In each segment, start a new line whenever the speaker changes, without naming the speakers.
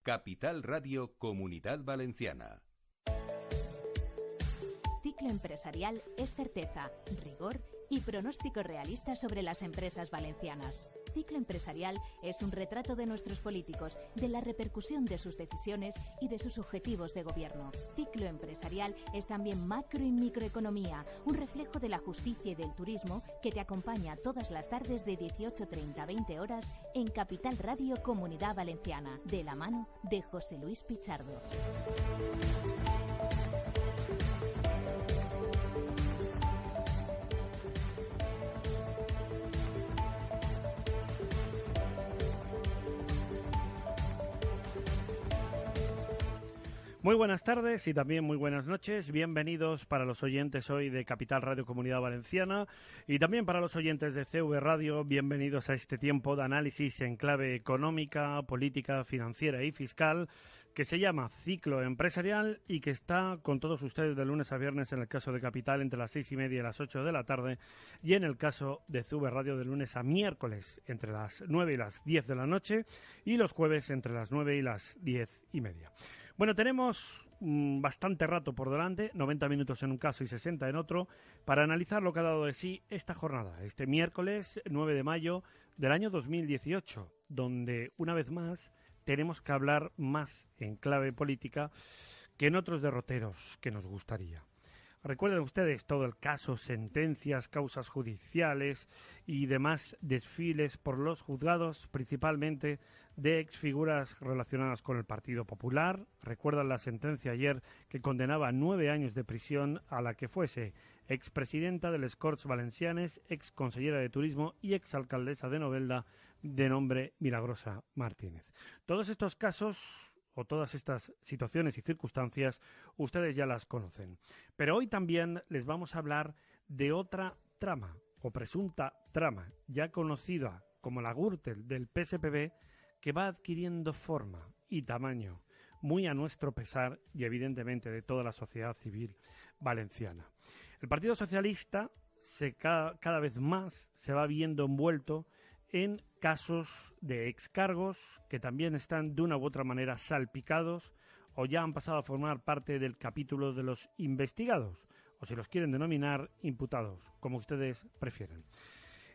Capital Radio Comunidad Valenciana.
Ciclo empresarial es certeza, rigor y pronóstico realista sobre las empresas valencianas. Ciclo empresarial es un retrato de nuestros políticos, de la repercusión de sus decisiones y de sus objetivos de gobierno. Ciclo empresarial es también macro y microeconomía, un reflejo de la justicia y del turismo que te acompaña todas las tardes de 18:30 a 20 horas en Capital Radio Comunidad Valenciana, de la mano de José Luis Pichardo.
Muy buenas tardes y también muy buenas noches. Bienvenidos para los oyentes hoy de Capital Radio Comunidad Valenciana y también para los oyentes de CV Radio. Bienvenidos a este tiempo de análisis en clave económica, política, financiera y fiscal que se llama Ciclo Empresarial y que está con todos ustedes de lunes a viernes en el caso de Capital entre las 6:30 y las 8 de la tarde y en el caso de CV Radio de lunes a miércoles entre las 9 y las 10 de la noche y los jueves entre las 9 y las 10:30. Bueno, tenemos bastante rato por delante, 90 minutos en un caso y 60 en otro, para analizar lo que ha dado de sí esta jornada, este miércoles 9 de mayo del año 2018, donde una vez más tenemos que hablar más en clave política que en otros derroteros que nos gustaría. Recuerden ustedes todo el caso, sentencias, causas judiciales y demás desfiles por los juzgados, principalmente de exfiguras relacionadas con el Partido Popular. Recuerdan la sentencia ayer que condenaba a 9 años de prisión a la que fuese expresidenta de les Corts Valencianes, exconsellera de Turismo y exalcaldesa de Novelda de nombre Milagrosa Martínez. Todos estos casos o todas estas situaciones y circunstancias ustedes ya las conocen. Pero hoy también les vamos a hablar de otra trama o presunta trama ya conocida como la Gürtel del PSPV que va adquiriendo forma y tamaño muy a nuestro pesar y evidentemente de toda la sociedad civil valenciana. El Partido Socialista cada vez más se va viendo envuelto en casos de excargos que también están de una u otra manera salpicados o ya han pasado a formar parte del capítulo de los investigados, o si los quieren denominar, imputados, como ustedes prefieran.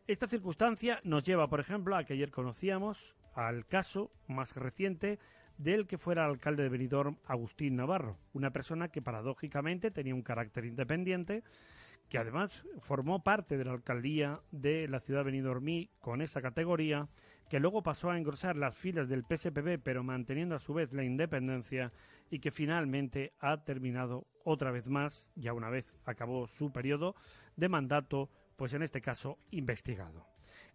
Esta circunstancia nos lleva, por ejemplo, a que ayer conocíamos al caso más reciente del que fuera alcalde de Benidorm, Agustín Navarro, una persona que paradójicamente tenía un carácter independiente, que además formó parte de la alcaldía de la ciudad benidormí con esa categoría, que luego pasó a engrosar las filas del PSPV, pero manteniendo a su vez la independencia, y que finalmente ha terminado otra vez más, ya una vez acabó su periodo de mandato, pues en este caso investigado.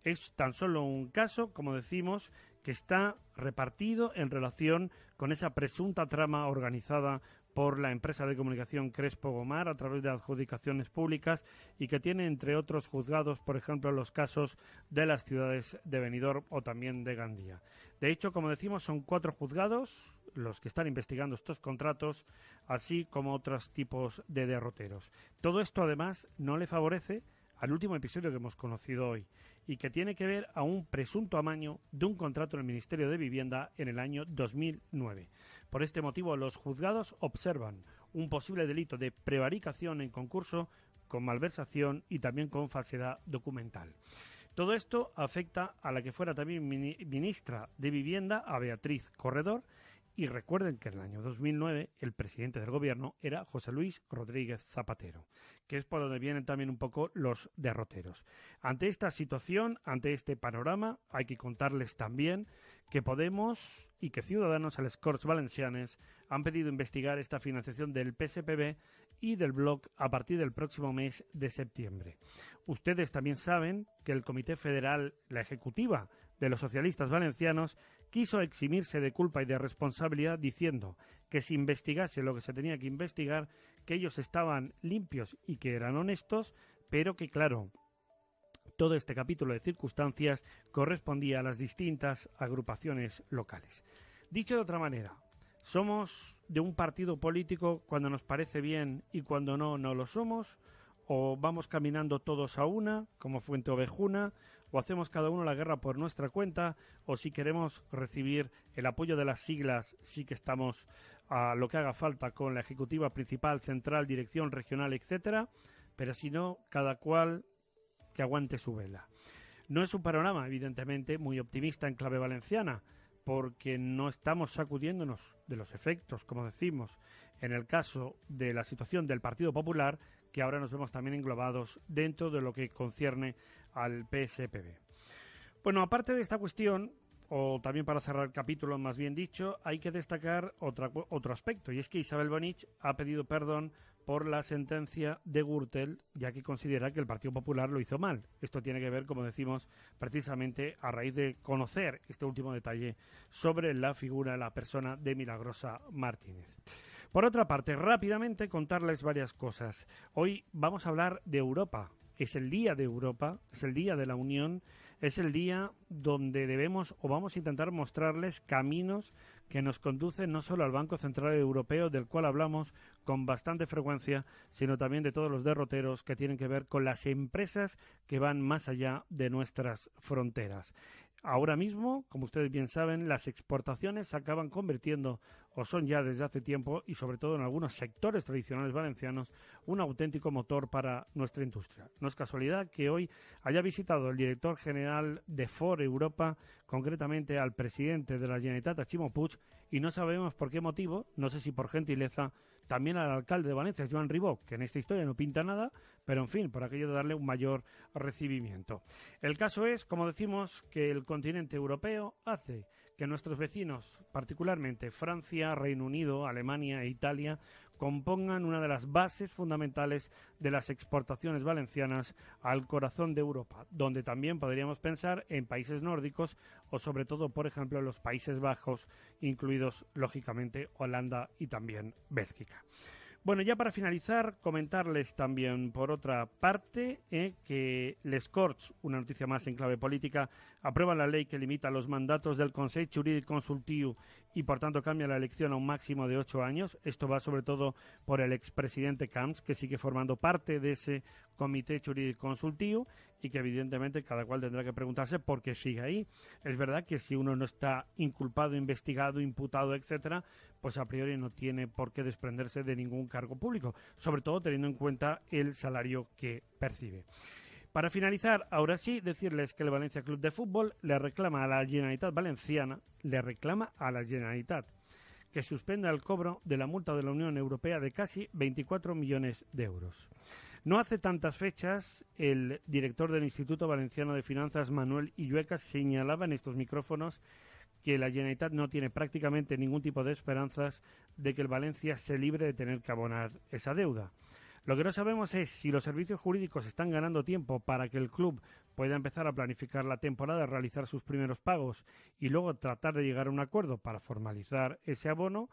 Es tan solo un caso, como decimos, que está repartido en relación con esa presunta trama organizada por la empresa de comunicación Crespo Gomar a través de adjudicaciones públicas y que tiene, entre otros juzgados, por ejemplo, los casos de las ciudades de Benidorm o también de Gandía. De hecho, como decimos, son 4 juzgados los que están investigando estos contratos, así como otros tipos de derroteros. Todo esto, además, no le favorece al último episodio que hemos conocido hoy y que tiene que ver a un presunto amaño de un contrato en el Ministerio de Vivienda en el año 2009. Por este motivo, los juzgados observan un posible delito de prevaricación en concurso con malversación y también con falsedad documental. Todo esto afecta a la que fuera también ministra de Vivienda, a Beatriz Corredor, y recuerden que en el año 2009 el presidente del gobierno era José Luis Rodríguez Zapatero, que es por donde vienen también un poco los derroteros. Ante esta situación, ante este panorama, hay que contarles también que Podemos y que Ciudadanos a les Corts Valencianes han pedido investigar esta financiación del PSPV y del Bloc a partir del próximo mes de septiembre. Ustedes también saben que el Comité Federal, la ejecutiva de los socialistas valencianos, quiso eximirse de culpa y de responsabilidad diciendo que si investigase lo que se tenía que investigar, que ellos estaban limpios y que eran honestos, pero que, claro, todo este capítulo de circunstancias correspondía a las distintas agrupaciones locales. Dicho de otra manera, ¿somos de un partido político cuando nos parece bien y cuando no, no lo somos? ¿O vamos caminando todos a una, como Fuente Ovejuna? o hacemos cada uno la guerra por nuestra cuenta, o si queremos recibir el apoyo de las siglas, sí que estamos a lo que haga falta con la ejecutiva principal, central, dirección regional, etcétera, pero si no, cada cual que aguante su vela. No es un panorama, evidentemente, muy optimista en clave valenciana, porque no estamos sacudiéndonos de los efectos, como decimos, en el caso de la situación del Partido Popular, que ahora nos vemos también englobados dentro de lo que concierne al PSPB. Bueno, aparte de esta cuestión, o también para cerrar el capítulo, más bien dicho, hay que destacar otro aspecto, y es que Isabel Bonich ha pedido perdón por la sentencia de Gürtel, ya que considera que el Partido Popular lo hizo mal. Esto tiene que ver, como decimos, precisamente a raíz de conocer este último detalle sobre la figura, la persona de Milagrosa Martínez. Por otra parte, rápidamente contarles varias cosas. Hoy vamos a hablar de Europa. Es el día de Europa, es el día de la Unión, es el día donde debemos o vamos a intentar mostrarles caminos que nos conducen no solo al Banco Central Europeo, del cual hablamos con bastante frecuencia, sino también de todos los derroteros que tienen que ver con las empresas que van más allá de nuestras fronteras. Ahora mismo, como ustedes bien saben, las exportaciones se acaban convirtiendo, o son ya desde hace tiempo, y sobre todo en algunos sectores tradicionales valencianos, un auténtico motor para nuestra industria. No es casualidad que hoy haya visitado el director general de Ford Europa, concretamente al presidente de la Generalitat, a Ximo Puig, y no sabemos por qué motivo, no sé si por gentileza, también al alcalde de Valencia, Joan Ribó, que en esta historia no pinta nada, pero en fin, por aquello de darle un mayor recibimiento. El caso es, como decimos, que el continente europeo hace que nuestros vecinos, particularmente Francia, Reino Unido, Alemania e Italia, compongan una de las bases fundamentales de las exportaciones valencianas al corazón de Europa, donde también podríamos pensar en países nórdicos o sobre todo, por ejemplo, en los Países Bajos, incluidos, lógicamente, Holanda y también Bélgica. Bueno, ya para finalizar, comentarles también, por otra parte, que les Corts, una noticia más en clave política, aprueban la ley que limita los mandatos del Consell Jurídic Consultiu y, por tanto, cambia la elección a un máximo de 8 años. Esto va sobre todo por el expresidente Camps, que sigue formando parte de ese Comité Jurídic Consultiu y que, evidentemente, cada cual tendrá que preguntarse por qué sigue ahí. Es verdad que si uno no está inculpado, investigado, imputado, etcétera, pues a priori no tiene por qué desprenderse de ningún cargo público, sobre todo teniendo en cuenta el salario que percibe. Para finalizar, ahora sí, decirles que el Valencia Club de Fútbol le reclama a la Generalitat Valenciana, que suspenda el cobro de la multa de la Unión Europea de casi 24 millones de euros. No hace tantas fechas, el director del Instituto Valenciano de Finanzas, Manuel Illueca, señalaba en estos micrófonos que la Generalitat no tiene prácticamente ningún tipo de esperanzas de que el Valencia se libre de tener que abonar esa deuda. Lo que no sabemos es si los servicios jurídicos están ganando tiempo para que el club pueda empezar a planificar la temporada, realizar sus primeros pagos y luego tratar de llegar a un acuerdo para formalizar ese abono,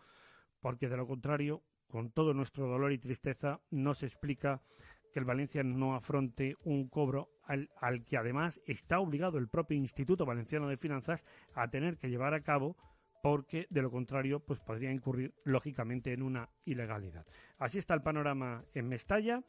porque de lo contrario, con todo nuestro dolor y tristeza, no se explica que el Valencia no afronte un cobro al que además está obligado el propio Instituto Valenciano de Finanzas a tener que llevar a cabo, porque de lo contrario pues podría incurrir lógicamente en una ilegalidad. Así está el panorama en Mestalla.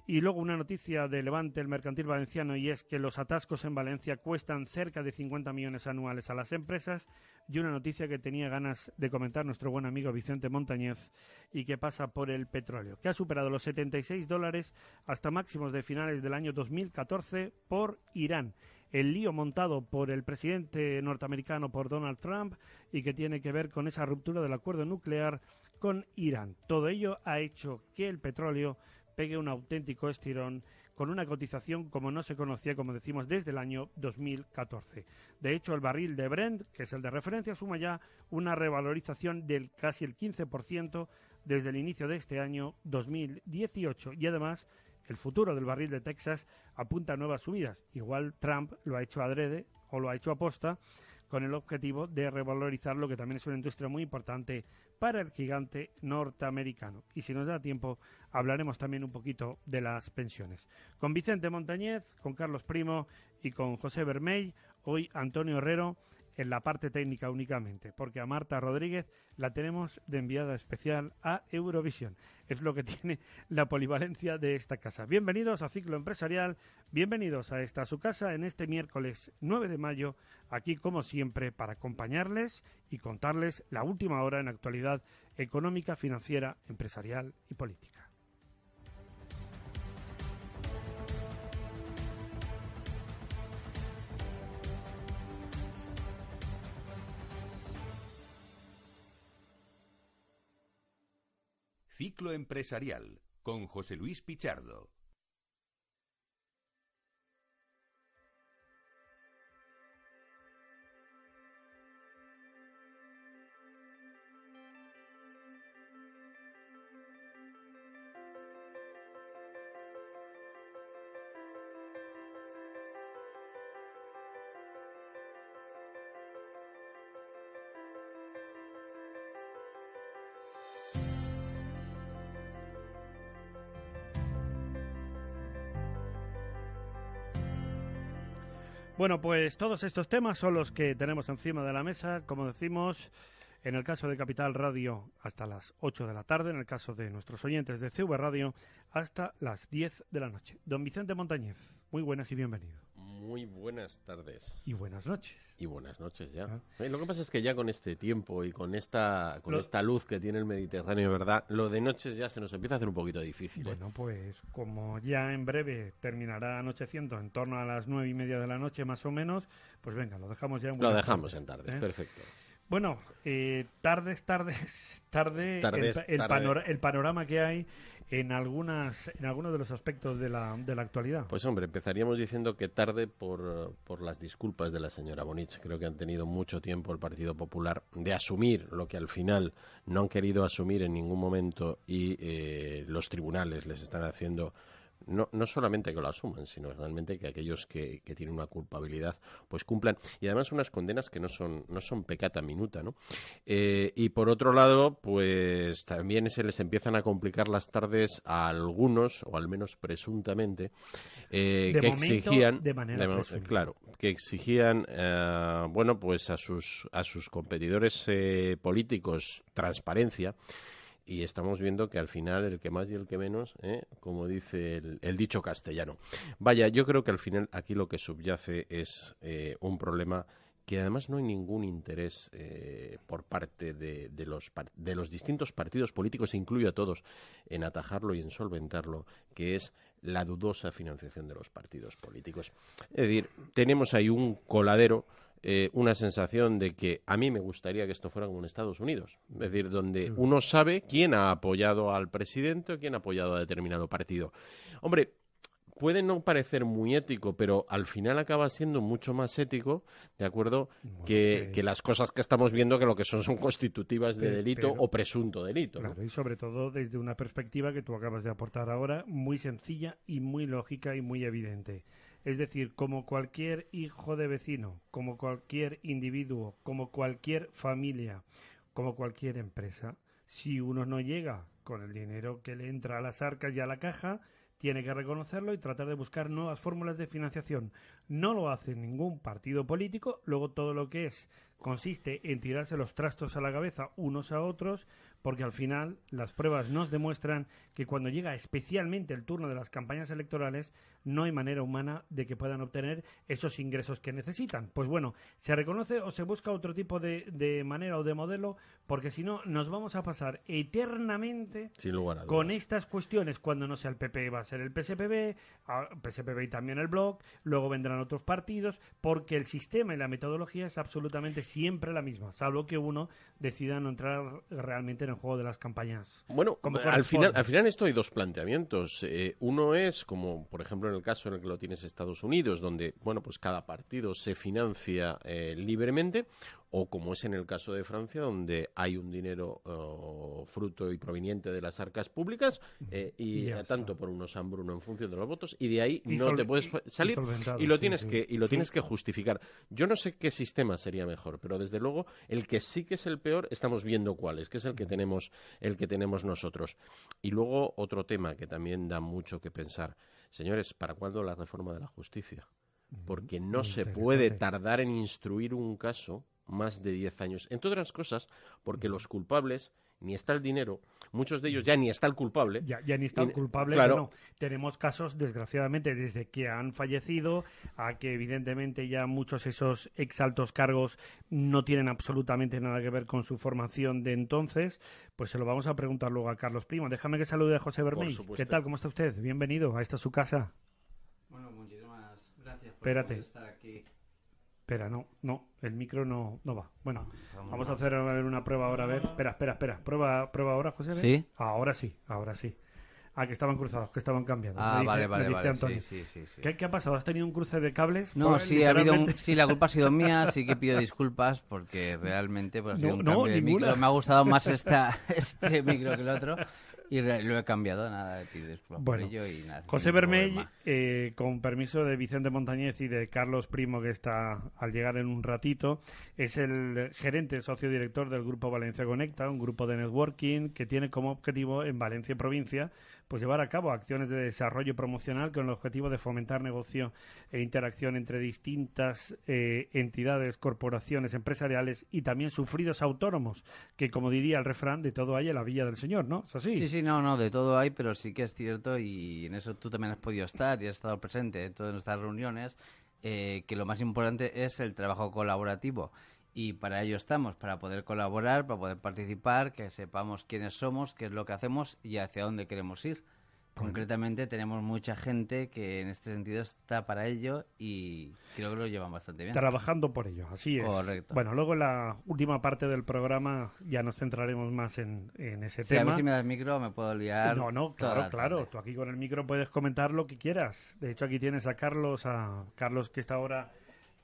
Y luego una noticia de Levante, el mercantil valenciano, y es que los atascos en Valencia cuestan cerca de 50 millones anuales a las empresas, y una noticia que tenía ganas de comentar nuestro buen amigo Vicente Montañez y que pasa por el petróleo, que ha superado los $76 hasta máximos de finales del año 2014 por Irán. El lío montado por el presidente norteamericano, por Donald Trump, y que tiene que ver con esa ruptura del acuerdo nuclear con Irán. Todo ello ha hecho que el petróleo pegue un auténtico estirón con una cotización como no se conocía, como decimos, desde el año 2014. De hecho, el barril de Brent, que es el de referencia, suma ya una revalorización del casi el 15% desde el inicio de este año 2018. Y además, el futuro del barril de Texas apunta a nuevas subidas. Igual Trump lo ha hecho adrede o lo ha hecho aposta, con el objetivo de revalorizar lo que también es una industria muy importante para el gigante norteamericano. Y si nos da tiempo, hablaremos también un poquito de las pensiones. Con Vicente Montañez, con Carlos Primo y con José Vermell, hoy Antonio Herrero, en la parte técnica únicamente, porque a Marta Rodríguez la tenemos de enviada especial a Eurovisión. Es lo que tiene la polivalencia de esta casa. Bienvenidos a Ciclo Empresarial, bienvenidos a esta su casa en este miércoles 9 de mayo, aquí como siempre para acompañarles y contarles la última hora en actualidad económica, financiera, empresarial y política.
Ciclo Empresarial con José Luis Pichardo.
Bueno, pues todos estos temas son los que tenemos encima de la mesa, como decimos, en el caso de Capital Radio hasta las 8 de la tarde, en el caso de nuestros oyentes de CV Radio hasta las 10 de la noche. Don Vicente Montañez, muy buenas y bienvenido.
Muy buenas tardes.
Y buenas noches.
Y buenas noches ya. Lo que pasa es que ya con este tiempo y con esta luz que tiene el Mediterráneo, ¿verdad? Lo de noches ya se nos empieza a hacer un poquito difícil.
Bueno, pues como ya en breve terminará anocheciendo en torno a las 9:30 de la noche más o menos, pues venga, lo dejamos ya en
Lo dejamos en tarde, perfecto.
Bueno, el panorama que hay en algunos de los aspectos de la actualidad.
Pues hombre, empezaríamos diciendo que tarde por las disculpas de la señora Bonich. Creo que han tenido mucho tiempo el Partido Popular de asumir lo que al final no han querido asumir en ningún momento y los tribunales les están haciendo... No solamente que lo asuman, sino realmente que aquellos que tienen una culpabilidad pues cumplan. Y además unas condenas que no son peccata minuta, ¿no? Y por otro lado, pues también se les empiezan a complicar las tardes a algunos, o al menos presuntamente, que exigían... Claro, que exigían, bueno, pues a sus competidores políticos transparencia. Y estamos viendo que al final el que más y el que menos, como dice el dicho castellano. Vaya, yo creo que al final aquí lo que subyace es un problema que además no hay ningún interés por parte de los distintos partidos políticos, incluyo a todos, en atajarlo y en solventarlo, que es la dudosa financiación de los partidos políticos. Es decir, tenemos ahí un coladero, una sensación de que a mí me gustaría que esto fuera como en Estados Unidos, es decir, donde uno sabe quién ha apoyado al presidente o quién ha apoyado a determinado partido. Hombre, puede no parecer muy ético, pero al final acaba siendo mucho más ético, ¿de acuerdo?, que las cosas que estamos viendo, que lo que son constitutivas de delito o presunto delito.
Claro,
¿no?
y sobre todo desde una perspectiva que tú acabas de aportar ahora, muy sencilla y muy lógica y muy evidente. Es decir, como cualquier hijo de vecino, como cualquier individuo, como cualquier familia, como cualquier empresa, si uno no llega con el dinero que le entra a las arcas y a la caja, tiene que reconocerlo y tratar de buscar nuevas fórmulas de financiación. No lo hace ningún partido político, luego todo lo que consiste en tirarse los trastos a la cabeza unos a otros, porque al final las pruebas nos demuestran que cuando llega especialmente el turno de las campañas electorales no hay manera humana de que puedan obtener esos ingresos que necesitan. Pues bueno, se reconoce o se busca otro tipo de manera o de modelo, porque si no nos vamos a pasar eternamente con estas cuestiones. Cuando no sea el PP va a ser el PSPB y también el Bloc, luego vendrán otros partidos, porque el sistema y la metodología es absolutamente siempre la misma, salvo que uno decida no entrar realmente en el juego de las campañas.
Bueno, al final esto hay dos planteamientos. Uno es, como por ejemplo en el caso en el que lo tienes Estados Unidos, donde bueno, pues cada partido se financia libremente, o como es en el caso de Francia, donde hay un dinero fruto y proveniente de las arcas públicas y tanto por unos hambruno en función de los votos, y de ahí no te puedes salir y lo tienes que justificar. Yo no sé qué sistema sería mejor, pero desde luego el que sí que es el peor estamos viendo cuál es, que es el que tenemos nosotros. Y luego otro tema que también da mucho que pensar. Señores, ¿para cuándo la reforma de la justicia? porque no se puede tardar en instruir un caso más de 10 años. Entre otras cosas, porque los culpables, ni está el dinero, muchos de ellos ya ni está el culpable.
Ya ni está el culpable,
claro.
Bueno, tenemos casos, desgraciadamente, desde que han fallecido a que evidentemente ya muchos esos exaltos cargos no tienen absolutamente nada que ver con su formación de entonces. Pues se lo vamos a preguntar luego a Carlos Primo. Déjame que salude a José Bermey. ¿Qué tal? ¿Cómo está usted? Bienvenido a esta su casa.
Bueno, muchísimas gracias por estar aquí.
Espera, no, el micro no va. Bueno, vamos a hacer una prueba ahora, a ver. Espera. Prueba ahora, José.
¿Sí?
Ahora sí. Ah, que estaban cruzados, que estaban cambiados.
Vale. Sí.
¿Qué ha pasado? ¿Has tenido un cruce de cables?
No, sí, la culpa ha sido mía, sí que pido disculpas porque realmente ha sido un cambio de micro. Me ha gustado más este micro que el otro. Y lo he cambiado, nada, pido disculpas por ello y nada.
José Bermey, con permiso de Vicente Montañez y de Carlos Primo, que está al llegar en un ratito, es el gerente, socio director del Grupo Valencia Conecta, un grupo de networking que tiene como objetivo en Valencia provincia pues llevar a cabo acciones de desarrollo promocional con el objetivo de fomentar negocio e interacción entre distintas entidades, corporaciones, empresariales y también sufridos autónomos, que como diría el refrán, de todo hay en la Villa del Señor, ¿no? ¿Es así?
Sí, no, de todo hay, pero sí que es cierto y en eso tú también has podido estar y has estado presente en todas nuestras reuniones, que lo más importante es el trabajo colaborativo. Y para ello estamos, para poder colaborar, para poder participar, que sepamos quiénes somos, qué es lo que hacemos y hacia dónde queremos ir. Concretamente tenemos mucha gente que en este sentido está para ello y creo que lo llevan bastante bien.
Trabajando por ello, así es.
Correcto.
Bueno, luego en la última parte del programa ya nos centraremos más en ese tema.
A ver si me das micro, me puedo liar.
No, claro. Tú aquí con el micro puedes comentar lo que quieras. De hecho, aquí tienes a Carlos que está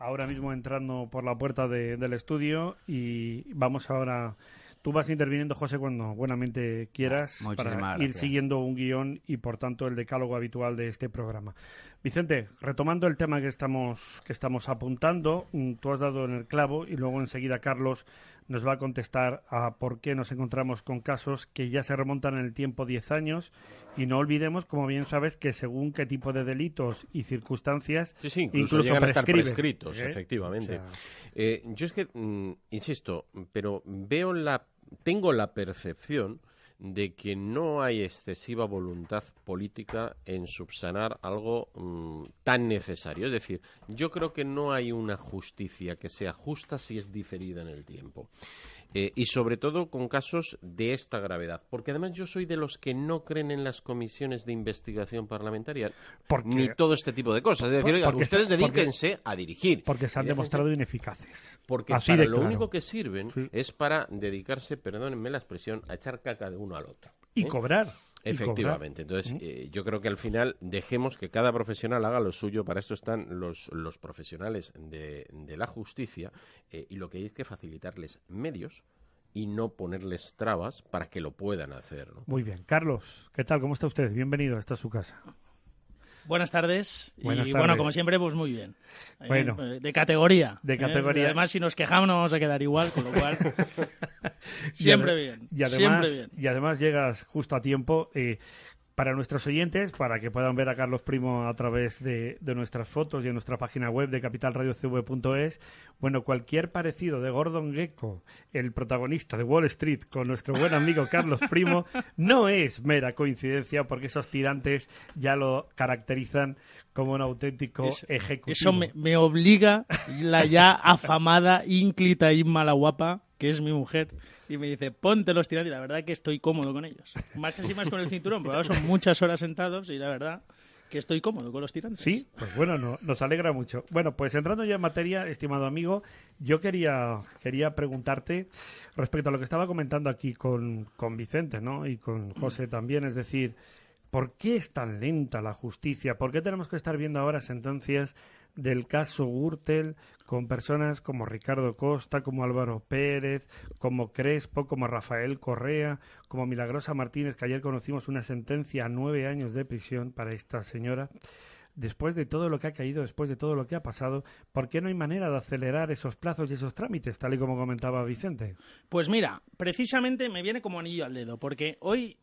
ahora mismo entrando por la puerta del estudio y vamos ahora... Tú vas interviniendo, José, cuando buenamente quieras para ir siguiendo un guión y, por tanto, el decálogo habitual de este programa. Vicente, retomando el tema que estamos apuntando, tú has dado en el clavo y luego enseguida Carlos nos va a contestar a por qué nos encontramos con casos que ya se remontan en el tiempo 10 años y no olvidemos, como bien sabes, que según qué tipo de delitos y circunstancias
incluso llegan a estar prescritos, efectivamente.
O sea...
yo es que, insisto, pero tengo la percepción de que no hay excesiva voluntad política en subsanar algo tan necesario. Es decir, yo creo que no hay una justicia que sea justa si es diferida en el tiempo. Y sobre todo con casos de esta gravedad. Porque además yo soy de los que no creen en las comisiones de investigación parlamentaria ni todo este tipo de cosas. Es decir, oiga, ustedes dedíquense a dirigir.
Porque se han demostrado ineficaces.
Porque
así
para
de
lo
claro.
único que sirven es para dedicarse, perdónenme la expresión, a echar caca de uno al otro.
Y cobrar.
Efectivamente. Entonces, yo creo que al final dejemos que cada profesional haga lo suyo. Para esto están los profesionales de la justicia y lo que hay es que facilitarles medios y no ponerles trabas para que lo puedan hacer, ¿no?
Muy bien. Carlos, ¿qué tal? ¿Cómo está usted? Bienvenido. Esta es su casa.
Buenas tardes.
Buenas tardes.
Bueno, como siempre, pues muy bien.
Bueno.
De categoría.
De categoría.
Además, si nos quejamos no vamos a quedar igual, con lo cual siempre bien.
Y además llegas justo a tiempo. Para nuestros oyentes, para que puedan ver a Carlos Primo a través de nuestras fotos y en nuestra página web de capitalradiocv.es, bueno, cualquier parecido de Gordon Gekko, el protagonista de Wall Street, con nuestro buen amigo Carlos Primo, no es mera coincidencia, porque esos tirantes ya lo caracterizan como un auténtico ejecutivo.
Eso me obliga la ya afamada, ínclita Inma la guapa, que es mi mujer, y me dice, ponte los tirantes, y la verdad que estoy cómodo con ellos. Más con el cinturón, porque ahora son muchas horas sentados, y la verdad que estoy cómodo con los tirantes.
Sí, pues bueno, nos alegra mucho. Bueno, pues entrando ya en materia, estimado amigo, yo quería preguntarte respecto a lo que estaba comentando aquí con Vicente, ¿no? Y con José también, es decir, ¿por qué es tan lenta la justicia? ¿Por qué tenemos que estar viendo ahora sentencias del caso Gürtel con personas como Ricardo Costa, como Álvaro Pérez, como Crespo, como Rafael Correa, como Milagrosa Martínez, que ayer conocimos una sentencia a 9 años de prisión para esta señora? después de todo lo que ha caído, después de todo lo que ha pasado, ¿por qué no hay manera de acelerar esos plazos y esos trámites, tal y como comentaba Vicente?
Pues mira, precisamente me viene como anillo al dedo, porque hoy,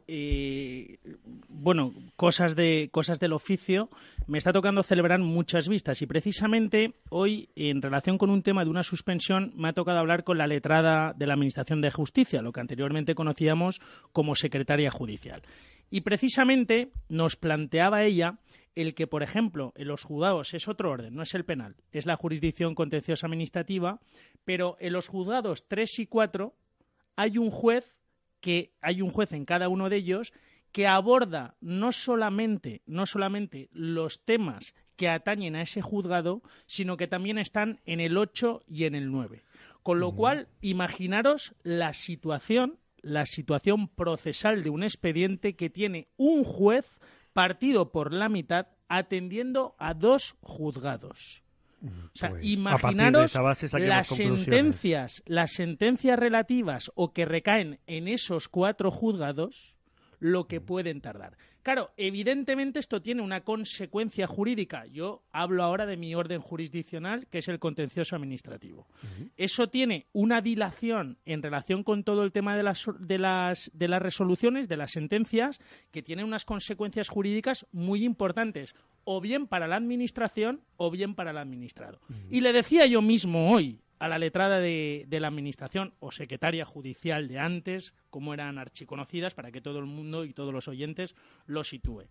cosas del oficio, me está tocando celebrar muchas vistas y precisamente hoy, en relación con un tema de una suspensión, me ha tocado hablar con la letrada de la Administración de Justicia, lo que anteriormente conocíamos como secretaria judicial. Y precisamente nos planteaba ella el que, por ejemplo, en los juzgados es otro orden, no es el penal, es la jurisdicción contenciosa administrativa, pero en los juzgados 3 y 4 hay un juez en cada uno de ellos que aborda no solamente los temas que atañen a ese juzgado, sino que también están en el 8 y en el 9. Con lo cual, imaginaros la situación procesal de un expediente que tiene un juez partido por la mitad atendiendo a 2 juzgados. O sea,
Pues,
imaginaros
las
sentencias relativas o que recaen en esos 4 juzgados, lo que pueden tardar. Claro, evidentemente esto tiene una consecuencia jurídica. Yo hablo ahora de mi orden jurisdiccional, que es el contencioso administrativo. Eso tiene una dilación en relación con todo el tema de las resoluciones, de las sentencias, que tiene unas consecuencias jurídicas muy importantes, o bien para la administración o bien para el administrado. Y le decía yo mismo hoy a la letrada de la administración o secretaria judicial de antes, como eran archiconocidas, para que todo el mundo y todos los oyentes lo sitúe.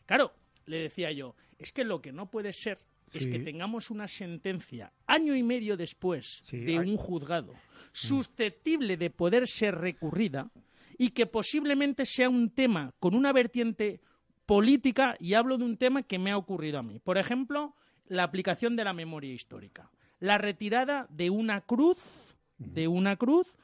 Claro, le decía yo, es que lo que no puede ser es que tengamos una sentencia año y medio después de un juzgado susceptible de poder ser recurrida y que posiblemente sea un tema con una vertiente política, y hablo de un tema que me ha ocurrido a mí. Por ejemplo, la aplicación de la memoria histórica. La retirada de una cruz que una cruz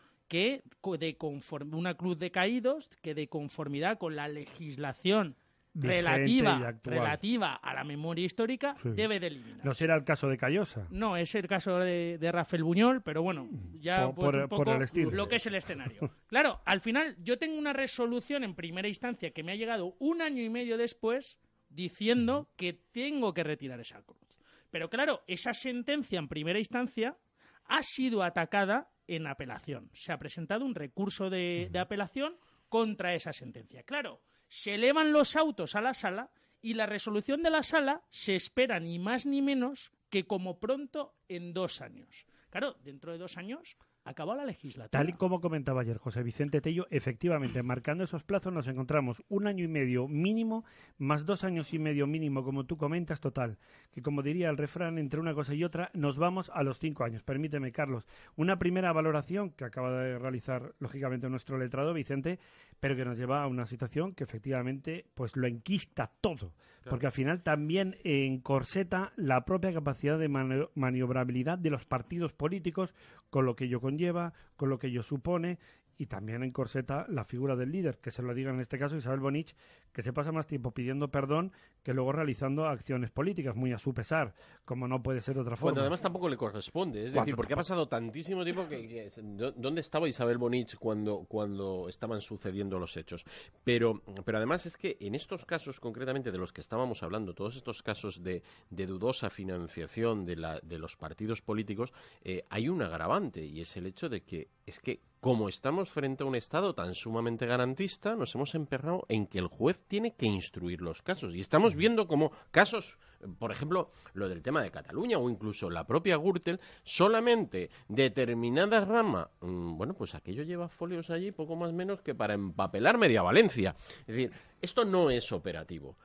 de caídos que de conformidad con la legislación relativa a la memoria histórica debe de eliminarse.
¿No será el caso de Callosa?
No, es el caso de Rafael Buñol, pero bueno, ya
por
un poco
el estilo.
lo que es el escenario. Claro, al final yo tengo una resolución en primera instancia que me ha llegado 1 año y medio después diciendo que tengo que retirar esa cruz. Pero claro, esa sentencia en primera instancia ha sido atacada en apelación. Se ha presentado un recurso de apelación contra esa sentencia. Claro, se elevan los autos a la sala y la resolución de la sala se espera ni más ni menos que como pronto en 2 años. Claro, dentro de 2 años acabó la legislatura.
Tal y como comentaba ayer José Vicente Tello, efectivamente, marcando esos plazos nos encontramos 1 año y medio mínimo, más 2 años y medio mínimo, como tú comentas, total. Que como diría el refrán, entre una cosa y otra, nos vamos a los 5 años. Permíteme, Carlos, una primera valoración que acaba de realizar, lógicamente, nuestro letrado, Vicente, pero que nos lleva a una situación que efectivamente pues lo enquista todo. Claro. Porque al final también encorseta la propia capacidad de maniobrabilidad de los partidos políticos, con lo que ello conlleva, con lo que ello supone, y también encorseta la figura del líder, que se lo diga en este caso Isabel Bonich, que se pasa más tiempo pidiendo perdón que luego realizando acciones políticas, muy a su pesar, como no puede ser de otra forma.
Cuando además tampoco le corresponde, es decir, porque ha pasado tantísimo tiempo ¿dónde estaba Isabel Bonich cuando estaban sucediendo los hechos? Pero además es que en estos casos, concretamente de los que estábamos hablando, todos estos casos de dudosa financiación de los partidos políticos, hay un agravante, y es el hecho de que como estamos frente a un Estado tan sumamente garantista, nos hemos emperrado en que el juez tiene que instruir los casos. Y estamos viendo como casos, por ejemplo, lo del tema de Cataluña o incluso la propia Gürtel, solamente determinada rama, pues aquello lleva folios allí poco más menos que para empapelar media Valencia. Es decir, esto no es operativo.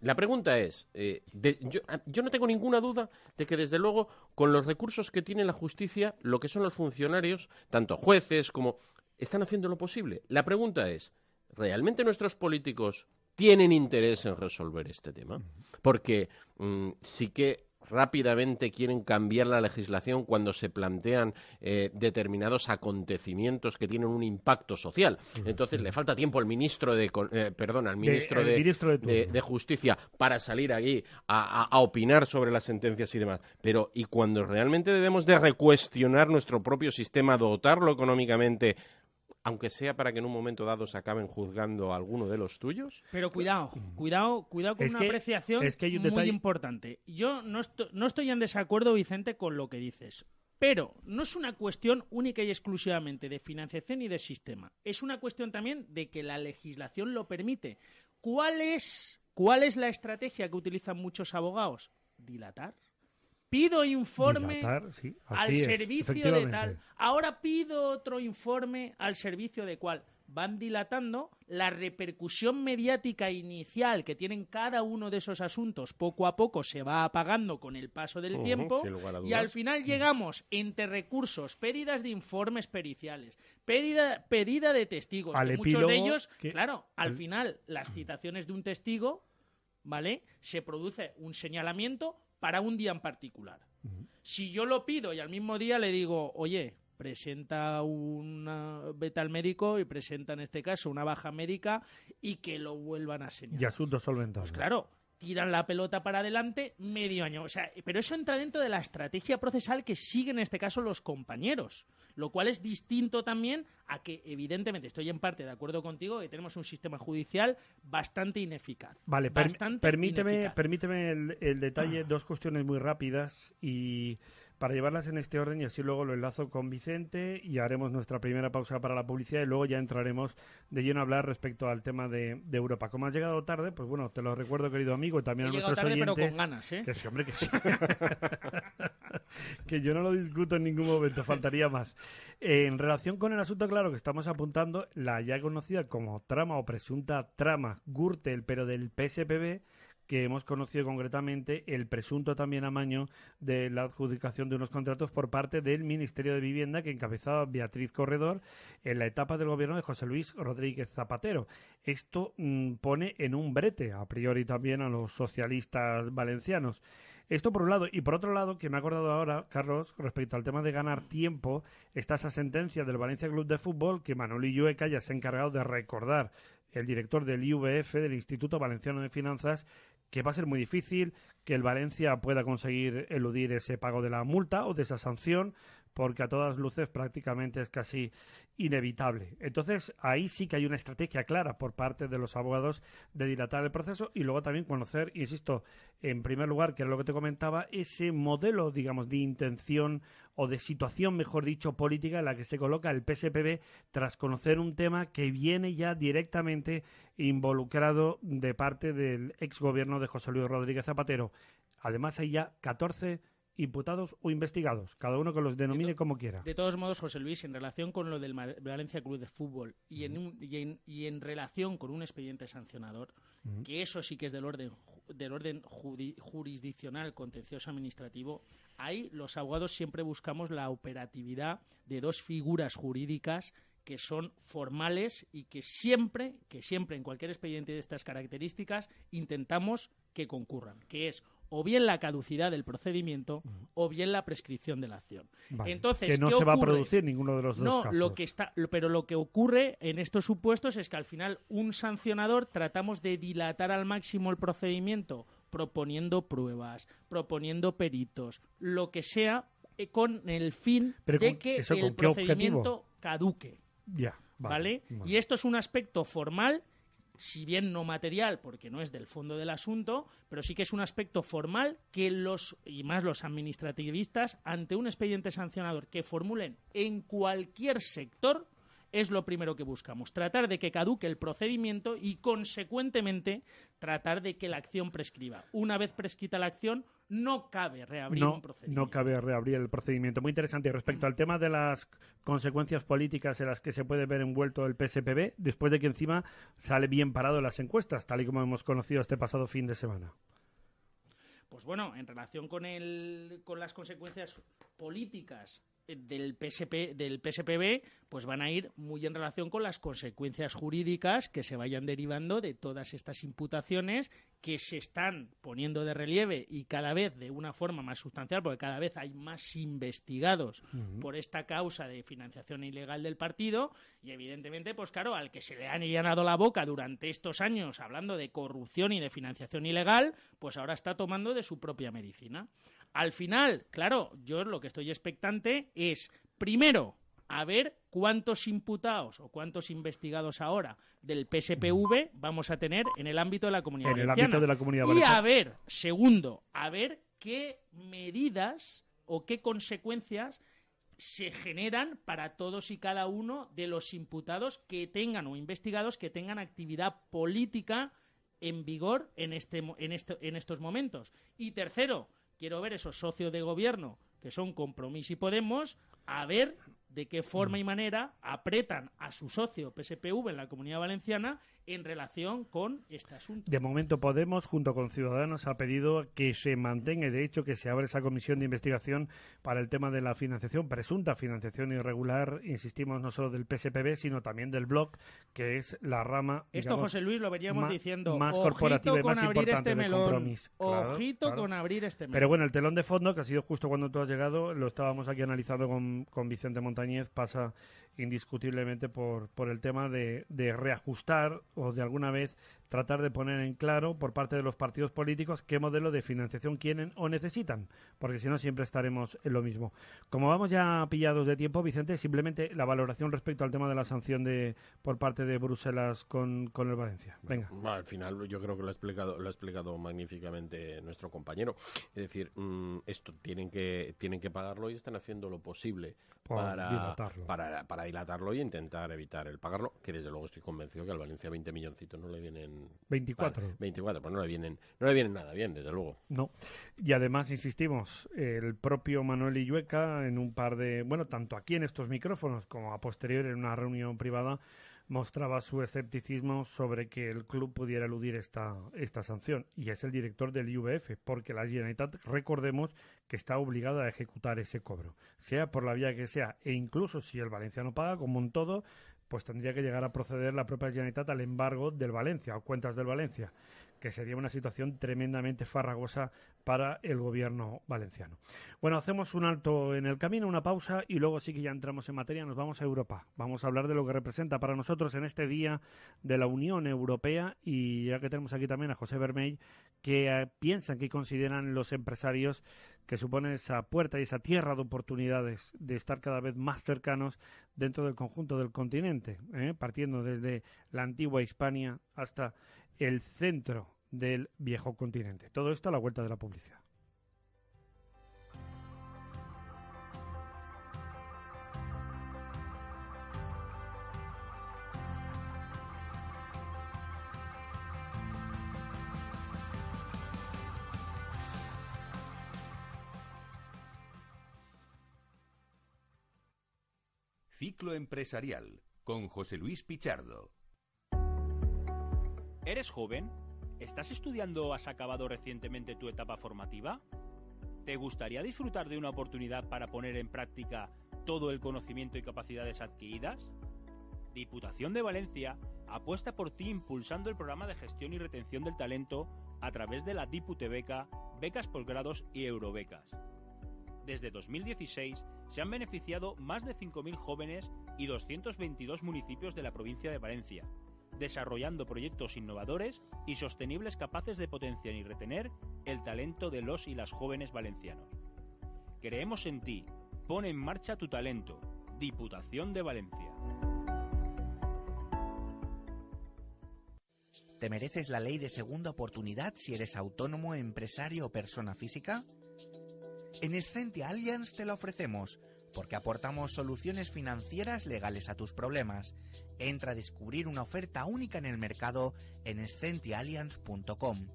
La pregunta es, yo no tengo ninguna duda de que desde luego con los recursos que tiene la justicia, lo que son los funcionarios, tanto jueces como, están haciendo lo posible. La pregunta es, ¿realmente nuestros políticos tienen interés en resolver este tema? Porque sí que rápidamente quieren cambiar la legislación cuando se plantean determinados acontecimientos que tienen un impacto social. Entonces le falta tiempo al ministro de Justicia para salir allí a opinar sobre las sentencias y demás. Pero y cuando realmente debemos de recuestionar nuestro propio sistema, dotarlo económicamente, aunque sea para que en un momento dado se acaben juzgando a alguno de los tuyos?
Pero cuidado con una apreciación muy importante. Yo no estoy en desacuerdo, Vicente, con lo que dices. Pero no es una cuestión única y exclusivamente de financiación y de sistema. Es una cuestión también de que la legislación lo permite. ¿Cuál es la estrategia que utilizan muchos abogados? Dilatar. Pido informe al servicio de tal. Ahora pido otro informe al servicio de cual. Van dilatando la repercusión mediática inicial que tienen cada uno de esos asuntos. Poco a poco se va apagando con el paso del tiempo y al final llegamos entre recursos, pérdidas de informes periciales, pérdida de testigos. Que muchos de ellos, claro, al final las citaciones de un testigo, ¿vale? Se produce un señalamiento para un día en particular. Si yo lo pido y al mismo día le digo, oye, vete al médico y presenta en este caso una baja médica y que lo vuelvan a señalar.
Y asuntos solventados.
Pues claro, tiran la pelota para adelante medio año. O sea, pero eso entra dentro de la estrategia procesal que siguen en este caso los compañeros, lo cual es distinto también a que, evidentemente, estoy en parte de acuerdo contigo, que tenemos un sistema judicial bastante ineficaz.
Vale, permíteme el detalle, dos cuestiones muy rápidas y para llevarlas en este orden y así luego lo enlazo con Vicente y haremos nuestra primera pausa para la publicidad y luego ya entraremos de lleno a hablar respecto al tema de Europa. Como has llegado tarde, pues bueno, te lo recuerdo, querido amigo, y también a nuestros oyentes.
Pero con ganas, ¿eh?
Que sí, hombre, que sí. Que yo no lo discuto en ningún momento, faltaría más. En relación con el asunto, claro, que estamos apuntando, la ya conocida como trama o presunta trama Gürtel, pero del PSPB, que hemos conocido concretamente el presunto también amaño de la adjudicación de unos contratos por parte del Ministerio de Vivienda que encabezaba Beatriz Corredor en la etapa del gobierno de José Luis Rodríguez Zapatero. Esto pone en un brete, a priori también, a los socialistas valencianos. Esto por un lado. Y por otro lado, que me he acordado ahora, Carlos, respecto al tema de ganar tiempo, está esa sentencia del Valencia Club de Fútbol que Manolo Illueca ya se ha encargado de recordar, el director del IVF, del Instituto Valenciano de Finanzas, que va a ser muy difícil que el Valencia pueda conseguir eludir ese pago de la multa o de esa sanción, porque a todas luces prácticamente es casi inevitable. Entonces, ahí sí que hay una estrategia clara por parte de los abogados de dilatar el proceso y luego también conocer, insisto, en primer lugar, que es lo que te comentaba, ese modelo, digamos, de intención o de situación, mejor dicho, política en la que se coloca el PSPB tras conocer un tema que viene ya directamente involucrado de parte del exgobierno de José Luis Rodríguez Zapatero. Además, hay ya 14 imputados o investigados, cada uno que los denomine como quiera.
De todos modos, José Luis, en relación con lo del Valencia Club de Fútbol y en relación con un expediente sancionador, que eso sí que es del orden jurisdiccional, contencioso administrativo, ahí los abogados siempre buscamos la operatividad de dos figuras jurídicas que son formales y que siempre en cualquier expediente de estas características intentamos que concurran, que es o bien la caducidad del procedimiento o bien la prescripción de la acción.
Vale.
Entonces,
que no se va a producir ninguno de los dos casos.
Pero lo que ocurre en estos supuestos es que al final un sancionador tratamos de dilatar al máximo el procedimiento proponiendo pruebas, proponiendo peritos, lo que sea, con el fin de que el procedimiento caduque.
Ya,
¿Vale? Y esto es un aspecto formal, si bien no material, porque no es del fondo del asunto, pero sí que es un aspecto formal que los administrativistas, ante un expediente sancionador que formulen en cualquier sector, es lo primero que buscamos. Tratar de que caduque el procedimiento y, consecuentemente, tratar de que la acción prescriba. Una vez prescrita la acción, no cabe reabrir un procedimiento.
No cabe reabrir el procedimiento. Muy interesante. Y respecto al tema de las consecuencias políticas en las que se puede ver envuelto el PSPB, después de que encima sale bien parado en las encuestas, tal y como hemos conocido este pasado fin de semana.
Pues bueno, en relación con las consecuencias políticas del PSPB, pues van a ir muy en relación con las consecuencias jurídicas que se vayan derivando de todas estas imputaciones que se están poniendo de relieve y cada vez de una forma más sustancial, porque cada vez hay más investigados por esta causa de financiación ilegal del partido y evidentemente, pues claro, al que se le han llenado la boca durante estos años hablando de corrupción y de financiación ilegal, pues ahora está tomando de su propia medicina. Al final, claro, yo lo que estoy expectante es, primero, a ver cuántos imputados o cuántos investigados ahora del PSPV vamos a tener en el ámbito de la Comunidad Valenciana.
En el ámbito de la Comunidad
Y
Valenciana.
a ver, segundo, a ver qué medidas o qué consecuencias se generan para todos y cada uno de los imputados que tengan o investigados que tengan actividad política en vigor en estos momentos. Y tercero, quiero ver esos socios de gobierno que son Compromís y Podemos, a ver de qué forma y manera apretan a su socio PSPV en la Comunidad Valenciana en relación con este asunto.
De momento Podemos, junto con Ciudadanos, ha pedido que se mantenga y de hecho que se abra esa comisión de investigación para el tema de la financiación, presunta financiación irregular, insistimos, no solo del PSPV, sino también del Bloc, que es la rama,
esto,
digamos,
José Luis, lo veníamos diciendo,
más
ojito
corporativa y
con
más
abrir
importante
este
de
melón,
Compromís. Claro,
ojito
claro.
con abrir este melón.
Pero bueno, el telón de fondo, que ha sido justo cuando tú has llegado, lo estábamos aquí analizando con Vicente Montañez, pasa indiscutiblemente por el tema de reajustar o de alguna vez tratar de poner en claro por parte de los partidos políticos qué modelo de financiación quieren o necesitan, porque si no siempre estaremos en lo mismo. Como vamos ya pillados de tiempo, Vicente, simplemente la valoración respecto al tema de la sanción por parte de Bruselas con el Valencia. Venga.
Bueno, al final yo creo que lo ha explicado magníficamente nuestro compañero. Es decir, esto tienen que pagarlo y están haciendo lo posible para dilatarlo y intentar evitar el pagarlo, que desde luego estoy convencido que al Valencia 20 milloncitos no le vienen
24.
Vale, 24, pues no le vienen nada bien, desde luego.
No. Y además, insistimos, el propio Manuel Illueca en un par de, bueno, tanto aquí en estos micrófonos como a posteriori en una reunión privada, mostraba su escepticismo sobre que el club pudiera eludir esta sanción. Y es el director del IVF, porque la Generalitat, recordemos, que está obligada a ejecutar ese cobro, sea por la vía que sea, e incluso si el Valencia no paga, como en todo, pues tendría que llegar a proceder la propia Generalitat al embargo del Valencia o cuentas del Valencia, que sería una situación tremendamente farragosa para el gobierno valenciano. Bueno, hacemos un alto en el camino, una pausa y luego sí que ya entramos en materia, nos vamos a Europa. Vamos a hablar de lo que representa para nosotros en este día de la Unión Europea y ya que tenemos aquí también a José Vermell, que piensan, que consideran los empresarios que supone esa puerta y esa tierra de oportunidades de estar cada vez más cercanos dentro del conjunto del continente, partiendo desde la antigua Hispania hasta el centro del viejo continente. Todo esto a la vuelta de la publicidad.
Ciclo empresarial con José Luis Pichardo.
¿Eres joven? ¿Estás estudiando o has acabado recientemente tu etapa formativa? ¿Te gustaría disfrutar de una oportunidad para poner en práctica todo el conocimiento y capacidades adquiridas? Diputación de Valencia apuesta por ti impulsando el programa de gestión y retención del talento a través de la Diputebeca, becas posgrados y eurobecas. Desde 2016 se han beneficiado más de 5.000 jóvenes y 222 municipios de la provincia de Valencia, desarrollando proyectos innovadores y sostenibles capaces de potenciar y retener el talento de los y las jóvenes valencianos. Creemos en ti. Pon en marcha tu talento. Diputación de Valencia.
¿Te mereces la ley de segunda oportunidad si eres autónomo, empresario o persona física? En Scentia Allianz te la ofrecemos, porque aportamos soluciones financieras legales a tus problemas. Entra a descubrir una oferta única en el mercado en scentiaallianz.com.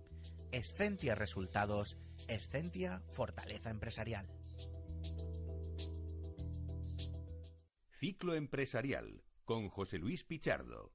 Scentia Resultados, Scentia Fortaleza Empresarial.
Ciclo empresarial con José Luis Pichardo.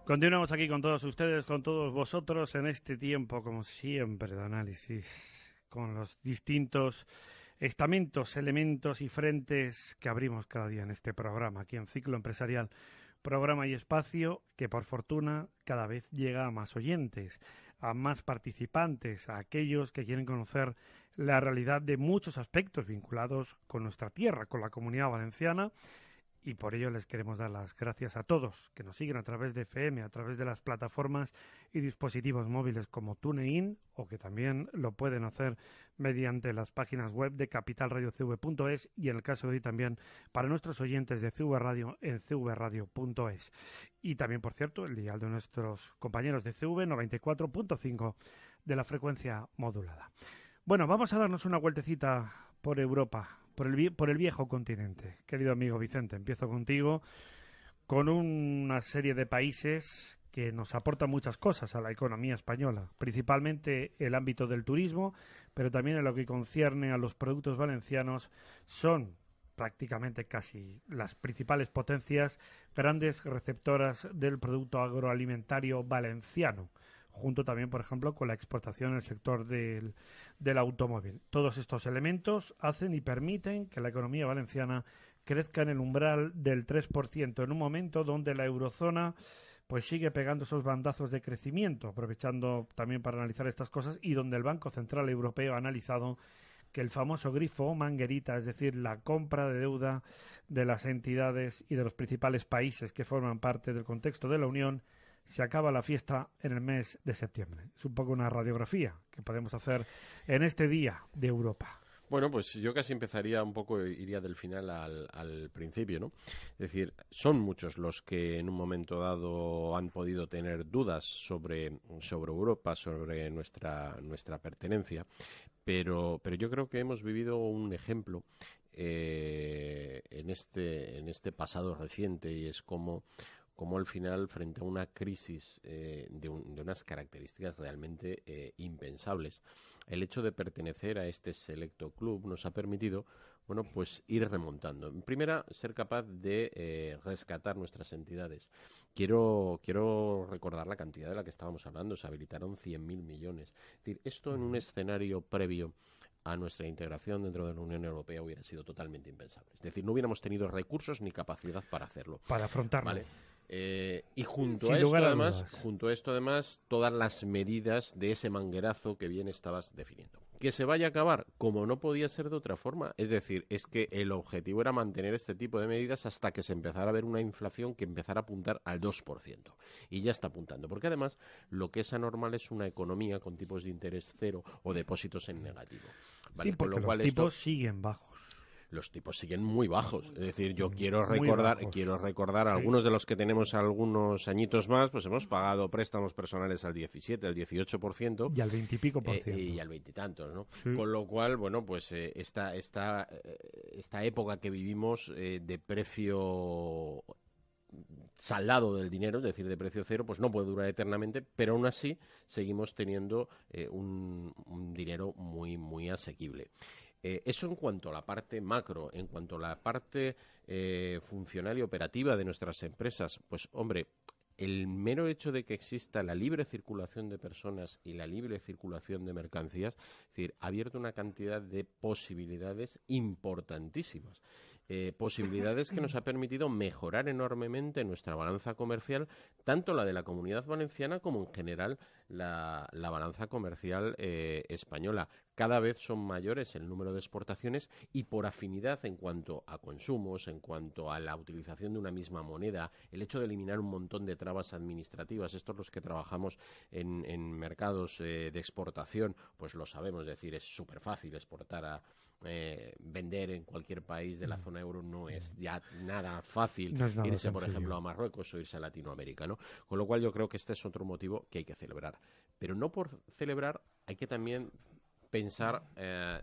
Continuamos aquí con todos ustedes, con todos vosotros en este tiempo, como siempre, de análisis con los distintos estamentos, elementos y frentes que abrimos cada día en este programa, aquí en Ciclo Empresarial, programa y espacio que por fortuna cada vez llega a más oyentes, a más participantes, a aquellos que quieren conocer la realidad de muchos aspectos vinculados con nuestra tierra, con la Comunidad Valenciana. Y por ello les queremos dar las gracias a todos que nos siguen a través de FM, a través de las plataformas y dispositivos móviles como TuneIn, o que también lo pueden hacer mediante las páginas web de capitalradiocv.es y en el caso de hoy también para nuestros oyentes de CV Radio en cvradio.es. Y también, por cierto, el dial de nuestros compañeros de CV 94.5 de la frecuencia modulada. Bueno, vamos a darnos una vueltecita por Europa, por el viejo continente. Querido amigo Vicente, empiezo contigo con una serie de países que nos aportan muchas cosas a la economía española, principalmente el ámbito del turismo, pero también en lo que concierne a los productos valencianos son prácticamente casi las principales potencias, grandes receptoras del producto agroalimentario valenciano, junto también, por ejemplo, con la exportación en el sector del automóvil. Todos estos elementos hacen y permiten que la economía valenciana crezca en el umbral del 3%, en un momento donde la eurozona pues sigue pegando esos bandazos de crecimiento, aprovechando también para analizar estas cosas, y donde el Banco Central Europeo ha analizado que el famoso grifo o manguerita, es decir, la compra de deuda de las entidades y de los principales países que forman parte del contexto de la Unión, se acaba la fiesta en el mes de septiembre. Es un poco una radiografía que podemos hacer en este día de Europa.
Bueno, pues yo casi empezaría un poco, iría del final al principio, ¿no? Es decir, son muchos los que en un momento dado han podido tener dudas sobre Europa, sobre nuestra pertenencia, pero yo creo que hemos vivido un ejemplo en este pasado reciente, y es como al final, frente a una crisis de unas características realmente impensables, el hecho de pertenecer a este selecto club nos ha permitido, bueno, pues ir remontando. En primera, ser capaz de rescatar nuestras entidades. Quiero recordar la cantidad de la que estábamos hablando. Se habilitaron 100.000 millones. Es decir, esto en un escenario previo a nuestra integración dentro de la Unión Europea hubiera sido totalmente impensable. Es decir, no hubiéramos tenido recursos ni capacidad para hacerlo.
Para afrontarlo.
¿Vale? Y junto a esto además todas las medidas de ese manguerazo que bien estabas definiendo. ¿Que se vaya a acabar? Como no podía ser de otra forma. Es decir, es que el objetivo era mantener este tipo de medidas hasta que se empezara a ver una inflación que empezara a apuntar al 2%. Y ya está apuntando. Porque además lo que es anormal es una economía con tipos de interés cero o depósitos en negativo. ¿Vale?
Sí, porque con lo cual los tipos siguen bajos.
Los tipos siguen muy bajos. Es decir, yo quiero recordar algunos de los que tenemos algunos añitos más, pues hemos pagado préstamos personales al 17, al 18%.
Y al 20 y pico por ciento.
Y al 20 y tantos, ¿no? Sí. Con lo cual, bueno, pues esta época que vivimos de precio saldado del dinero, es decir, de precio cero, pues no puede durar eternamente, pero aún así seguimos teniendo un dinero muy, muy asequible. Eso en cuanto a la parte macro. En cuanto a la parte funcional y operativa de nuestras empresas, pues hombre, el mero hecho de que exista la libre circulación de personas y la libre circulación de mercancías, es decir, ha abierto una cantidad de posibilidades importantísimas. Posibilidades que nos ha permitido mejorar enormemente nuestra balanza comercial, tanto la de la Comunidad Valenciana como en general la balanza comercial española. Cada vez son mayores el número de exportaciones y por afinidad en cuanto a consumos, en cuanto a la utilización de una misma moneda, el hecho de eliminar un montón de trabas administrativas. Estos los que trabajamos en mercados de exportación, pues lo sabemos, es decir, es súper fácil exportar vender en cualquier país de la zona euro, no es ya nada fácil irse, por ejemplo, a Marruecos o irse a Latinoamérica, ¿no? Con lo cual yo creo que este es otro motivo que hay que celebrar. Pero no por celebrar, hay que también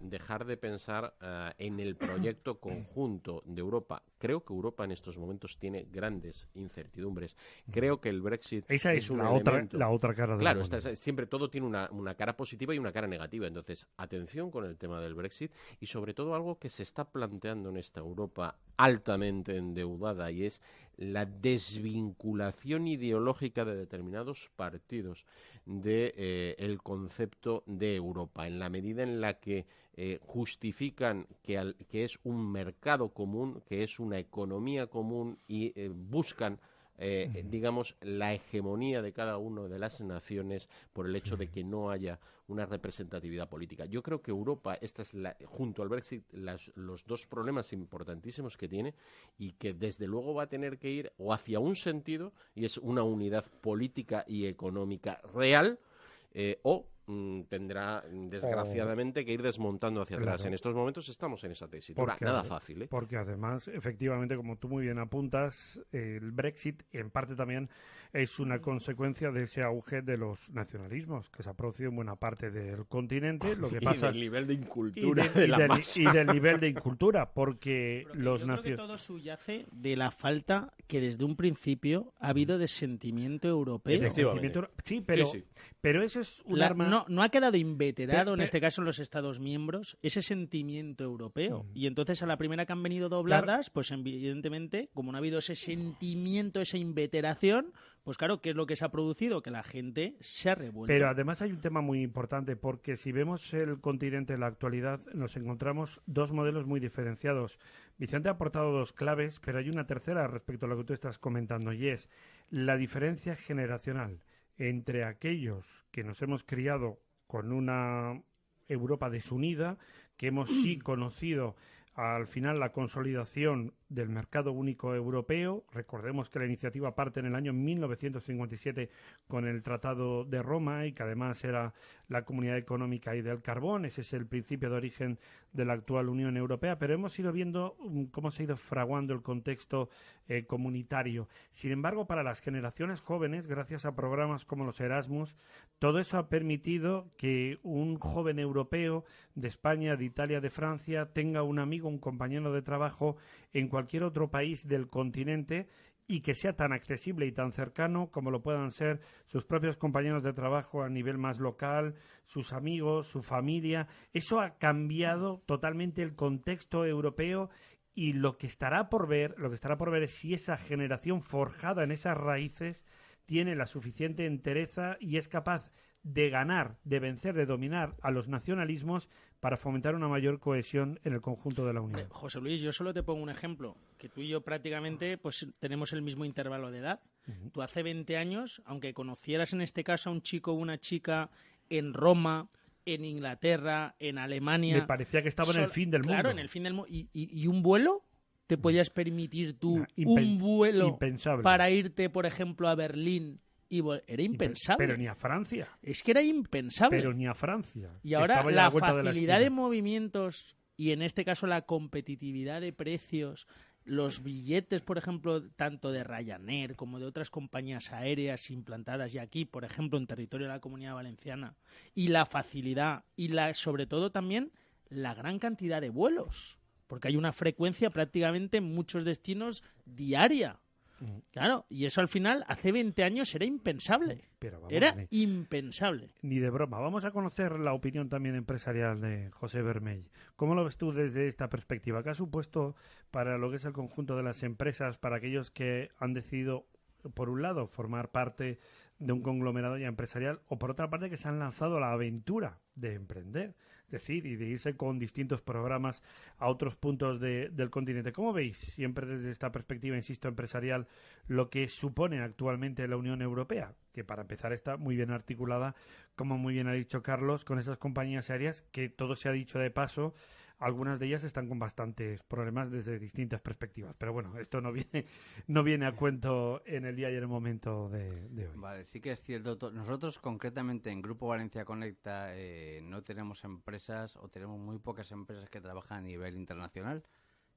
dejar de pensar en el proyecto conjunto de Europa. Creo que Europa en estos momentos tiene grandes incertidumbres. Creo que el Brexit es un elemento.
La otra cara de
la moneda. Siempre todo tiene una cara positiva y una cara negativa. Entonces, atención con el tema del Brexit y sobre todo algo que se está planteando en esta Europa altamente endeudada, y es la desvinculación ideológica de determinados partidos de el concepto de Europa, en la medida en la que justifican que es un mercado común, que es una economía común y buscan digamos, la hegemonía de cada una de las naciones por el hecho de que no haya una representatividad política. Yo creo que Europa, junto al Brexit, los dos problemas importantísimos que tiene y que desde luego va a tener que ir o hacia un sentido, y es una unidad política y económica real, o tendrá desgraciadamente que ir desmontando hacia atrás. En estos momentos estamos en esa tesitura. Nada fácil, ¿eh?
Porque además, efectivamente, como tú muy bien apuntas, el Brexit en parte también es una consecuencia de ese auge de los nacionalismos que se ha producido en buena parte del continente. Lo que pasa,
y del nivel de incultura
y del nivel de incultura, porque
yo creo que todo subyace de la falta que desde un principio ha habido de sentimiento europeo.
Sí, pero eso es un arma.
No ha quedado inveterado, en este caso en los Estados miembros, ese sentimiento europeo. Y entonces a la primera que han venido dobladas, pues evidentemente, como no ha habido ese sentimiento, esa inveteración, pues claro, ¿qué es lo que se ha producido? Que la gente se ha revuelto.
Pero además hay un tema muy importante, porque si vemos el continente en la actualidad, nos encontramos dos modelos muy diferenciados. Vicente ha aportado dos claves, pero hay una tercera respecto a lo que tú estás comentando, y es la diferencia generacional entre aquellos que nos hemos criado con una Europa desunida, que hemos sí conocido al final la consolidación del mercado único europeo. Recordemos que la iniciativa parte en el año 1957 con el Tratado de Roma y que además era la Comunidad Económica y del Carbón. Ese es el principio de origen de la actual Unión Europea, pero hemos ido viendo cómo se ha ido fraguando el contexto comunitario. Sin embargo, para las generaciones jóvenes, gracias a programas como los Erasmus, todo eso ha permitido que un joven europeo de España, de Italia, de Francia, tenga un amigo, un compañero de trabajo en cualquier otro país del continente y que sea tan accesible y tan cercano como lo puedan ser sus propios compañeros de trabajo a nivel más local, sus amigos, su familia. Eso ha cambiado totalmente el contexto europeo y lo que estará por ver es si esa generación forjada en esas raíces tiene la suficiente entereza y es capaz de ganar, de vencer, de dominar a los nacionalismos para fomentar una mayor cohesión en el conjunto de la Unión.
José Luis, yo solo te pongo un ejemplo, que tú y yo prácticamente pues tenemos el mismo intervalo de edad. Tú hace 20 años, aunque conocieras en este caso a un chico o una chica en Roma, en Inglaterra, en Alemania...
Me parecía que estaba en el fin del mundo.
Claro, en el fin del mundo. ¿Y un vuelo? ¿Te podías permitir tú un vuelo
impensable
para irte, por ejemplo, a Berlín? Era impensable.
Pero ni a Francia.
Es que era impensable.
Pero ni a Francia.
Y ahora la facilidad de movimientos y en este caso la competitividad de precios, los billetes, por ejemplo, tanto de Ryanair como de otras compañías aéreas implantadas ya aquí, por ejemplo, en territorio de la Comunidad Valenciana, y la facilidad y sobre todo también la gran cantidad de vuelos, porque hay una frecuencia prácticamente en muchos destinos diaria. Claro, y eso al final, hace 20 años era impensable. Impensable.
Ni de broma. Vamos a conocer la opinión también empresarial de José Vermell. ¿Cómo lo ves tú desde esta perspectiva? ¿Qué ha supuesto para lo que es el conjunto de las empresas, para aquellos que han decidido, por un lado, formar parte de un conglomerado ya empresarial, o por otra parte que se han lanzado a la aventura de emprender, es decir, y de irse con distintos programas a otros puntos del continente? ¿Cómo veis, siempre desde esta perspectiva, insisto, empresarial, lo que supone actualmente la Unión Europea? Que para empezar está muy bien articulada, como muy bien ha dicho Carlos, con esas compañías aéreas que, todo se ha dicho de paso, algunas de ellas están con bastantes problemas desde distintas perspectivas. Pero bueno, esto no viene a cuento en el día y en el momento de hoy.
Vale, sí que es cierto. Nosotros concretamente en Grupo Valencia Conecta no tenemos empresas o tenemos muy pocas empresas que trabajan a nivel internacional.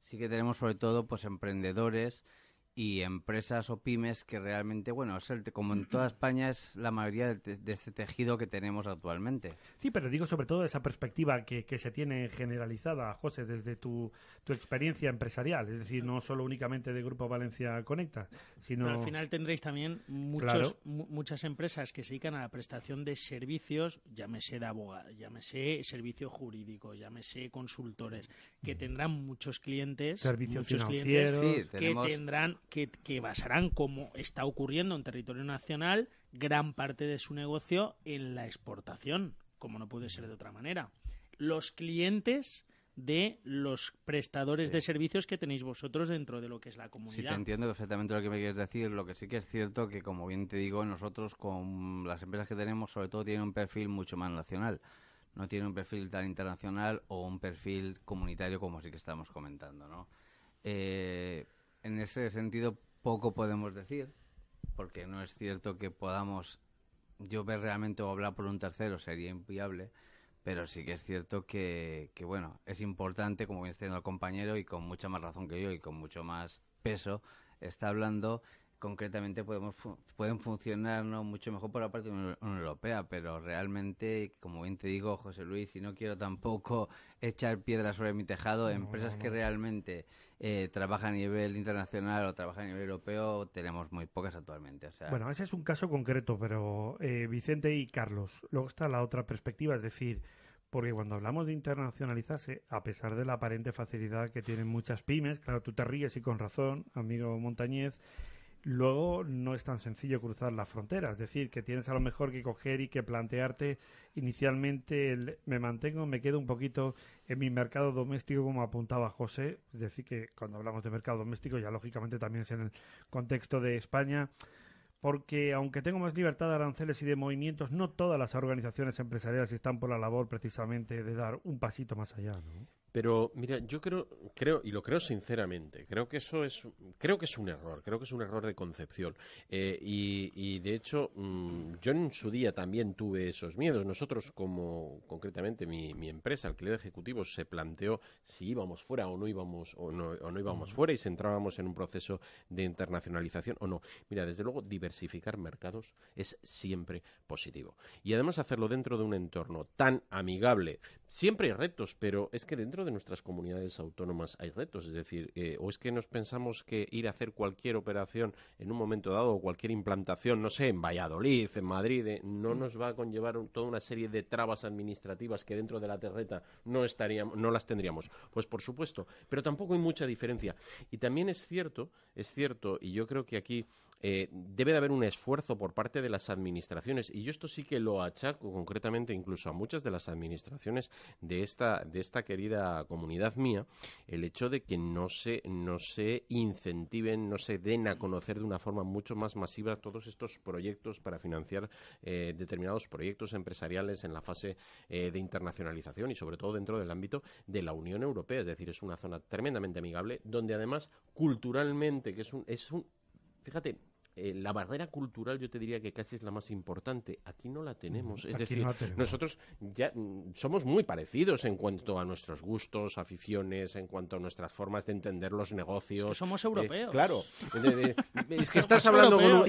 Sí que tenemos sobre todo pues emprendedores y empresas o pymes que realmente, bueno, como en toda España es la mayoría de este tejido que tenemos actualmente.
Sí, pero digo sobre todo esa perspectiva que se tiene generalizada, José, desde tu experiencia empresarial, es decir, no solo únicamente de Grupo Valencia Conecta, sino...
Pero al final tendréis también muchas empresas que se dedican a la prestación de servicios, llámese de abogado, llámese servicio jurídico, llámese consultores, que tendrán muchos clientes,
servicios financieros,
que tendrán que basarán, como está ocurriendo en territorio nacional, gran parte de su negocio en la exportación, como no puede ser de otra manera. Los clientes de los prestadores de servicios que tenéis vosotros dentro de lo que es la comunidad.
Sí, te entiendo perfectamente lo que me quieres decir. Lo que sí que es cierto que, como bien te digo, nosotros con las empresas que tenemos, sobre todo, tienen un perfil mucho más nacional. No tienen un perfil tan internacional o un perfil comunitario como sí que estamos comentando, ¿no? En ese sentido, poco podemos decir, porque no es cierto que podamos yo ver realmente o hablar por un tercero, sería inviable. Pero sí que es cierto que bueno, es importante, como bien está diciendo el compañero, y con mucha más razón que yo y con mucho más peso, está hablando, concretamente pueden funcionar, ¿no?, mucho mejor por la parte de la Unión Europea, pero realmente, como bien te digo, José Luis, y no quiero tampoco echar piedras sobre mi tejado, empresas que realmente trabajan a nivel internacional o trabajan a nivel europeo, tenemos muy pocas actualmente. O sea,
bueno, ese es un caso concreto, pero Vicente y Carlos, luego está la otra perspectiva, es decir, porque cuando hablamos de internacionalizarse, a pesar de la aparente facilidad que tienen muchas pymes, claro, tú te ríes y con razón, amigo Montañez, luego no es tan sencillo cruzar la frontera, es decir, que tienes a lo mejor que coger y que plantearte inicialmente me mantengo, me quedo un poquito en mi mercado doméstico, como apuntaba José, es decir, que cuando hablamos de mercado doméstico ya lógicamente también es en el contexto de España, porque aunque tengo más libertad de aranceles y de movimientos, no todas las organizaciones empresariales están por la labor precisamente de dar un pasito más allá, ¿no?
Pero mira, yo creo y lo creo sinceramente, creo que es un error de concepción, y de hecho yo en su día también tuve esos miedos. Nosotros, como concretamente mi empresa, Alquiler Ejecutivo, se planteó si íbamos fuera o no íbamos fuera y si entrábamos en un proceso de internacionalización o no. Mira, desde luego diversificar mercados es siempre positivo, y además hacerlo dentro de un entorno tan amigable. Siempre hay retos, pero es que dentro de nuestras comunidades autónomas hay retos, es decir, o es que nos pensamos que ir a hacer cualquier operación en un momento dado o cualquier implantación, no sé, en Valladolid, en Madrid, no nos va a conllevar toda una serie de trabas administrativas que dentro de la terreta no las tendríamos. Pues por supuesto, pero tampoco hay mucha diferencia. Y también es cierto, y yo creo que aquí debe de haber un esfuerzo por parte de las administraciones, y yo esto sí que lo achaco concretamente incluso a muchas de las administraciones de esta querida comunidad mía, el hecho de que no se incentiven, no se den a conocer de una forma mucho más masiva todos estos proyectos para financiar determinados proyectos empresariales en la fase de internacionalización y sobre todo dentro del ámbito de la Unión Europea. Es decir, es una zona tremendamente amigable donde además culturalmente, que fíjate, la barrera cultural yo te diría que casi es la más importante. Aquí no la tenemos. Es decir, nosotros ya somos muy parecidos en cuanto a nuestros gustos, aficiones, en cuanto a nuestras formas de entender los negocios. Es que
somos europeos.
Claro. Es que estás hablando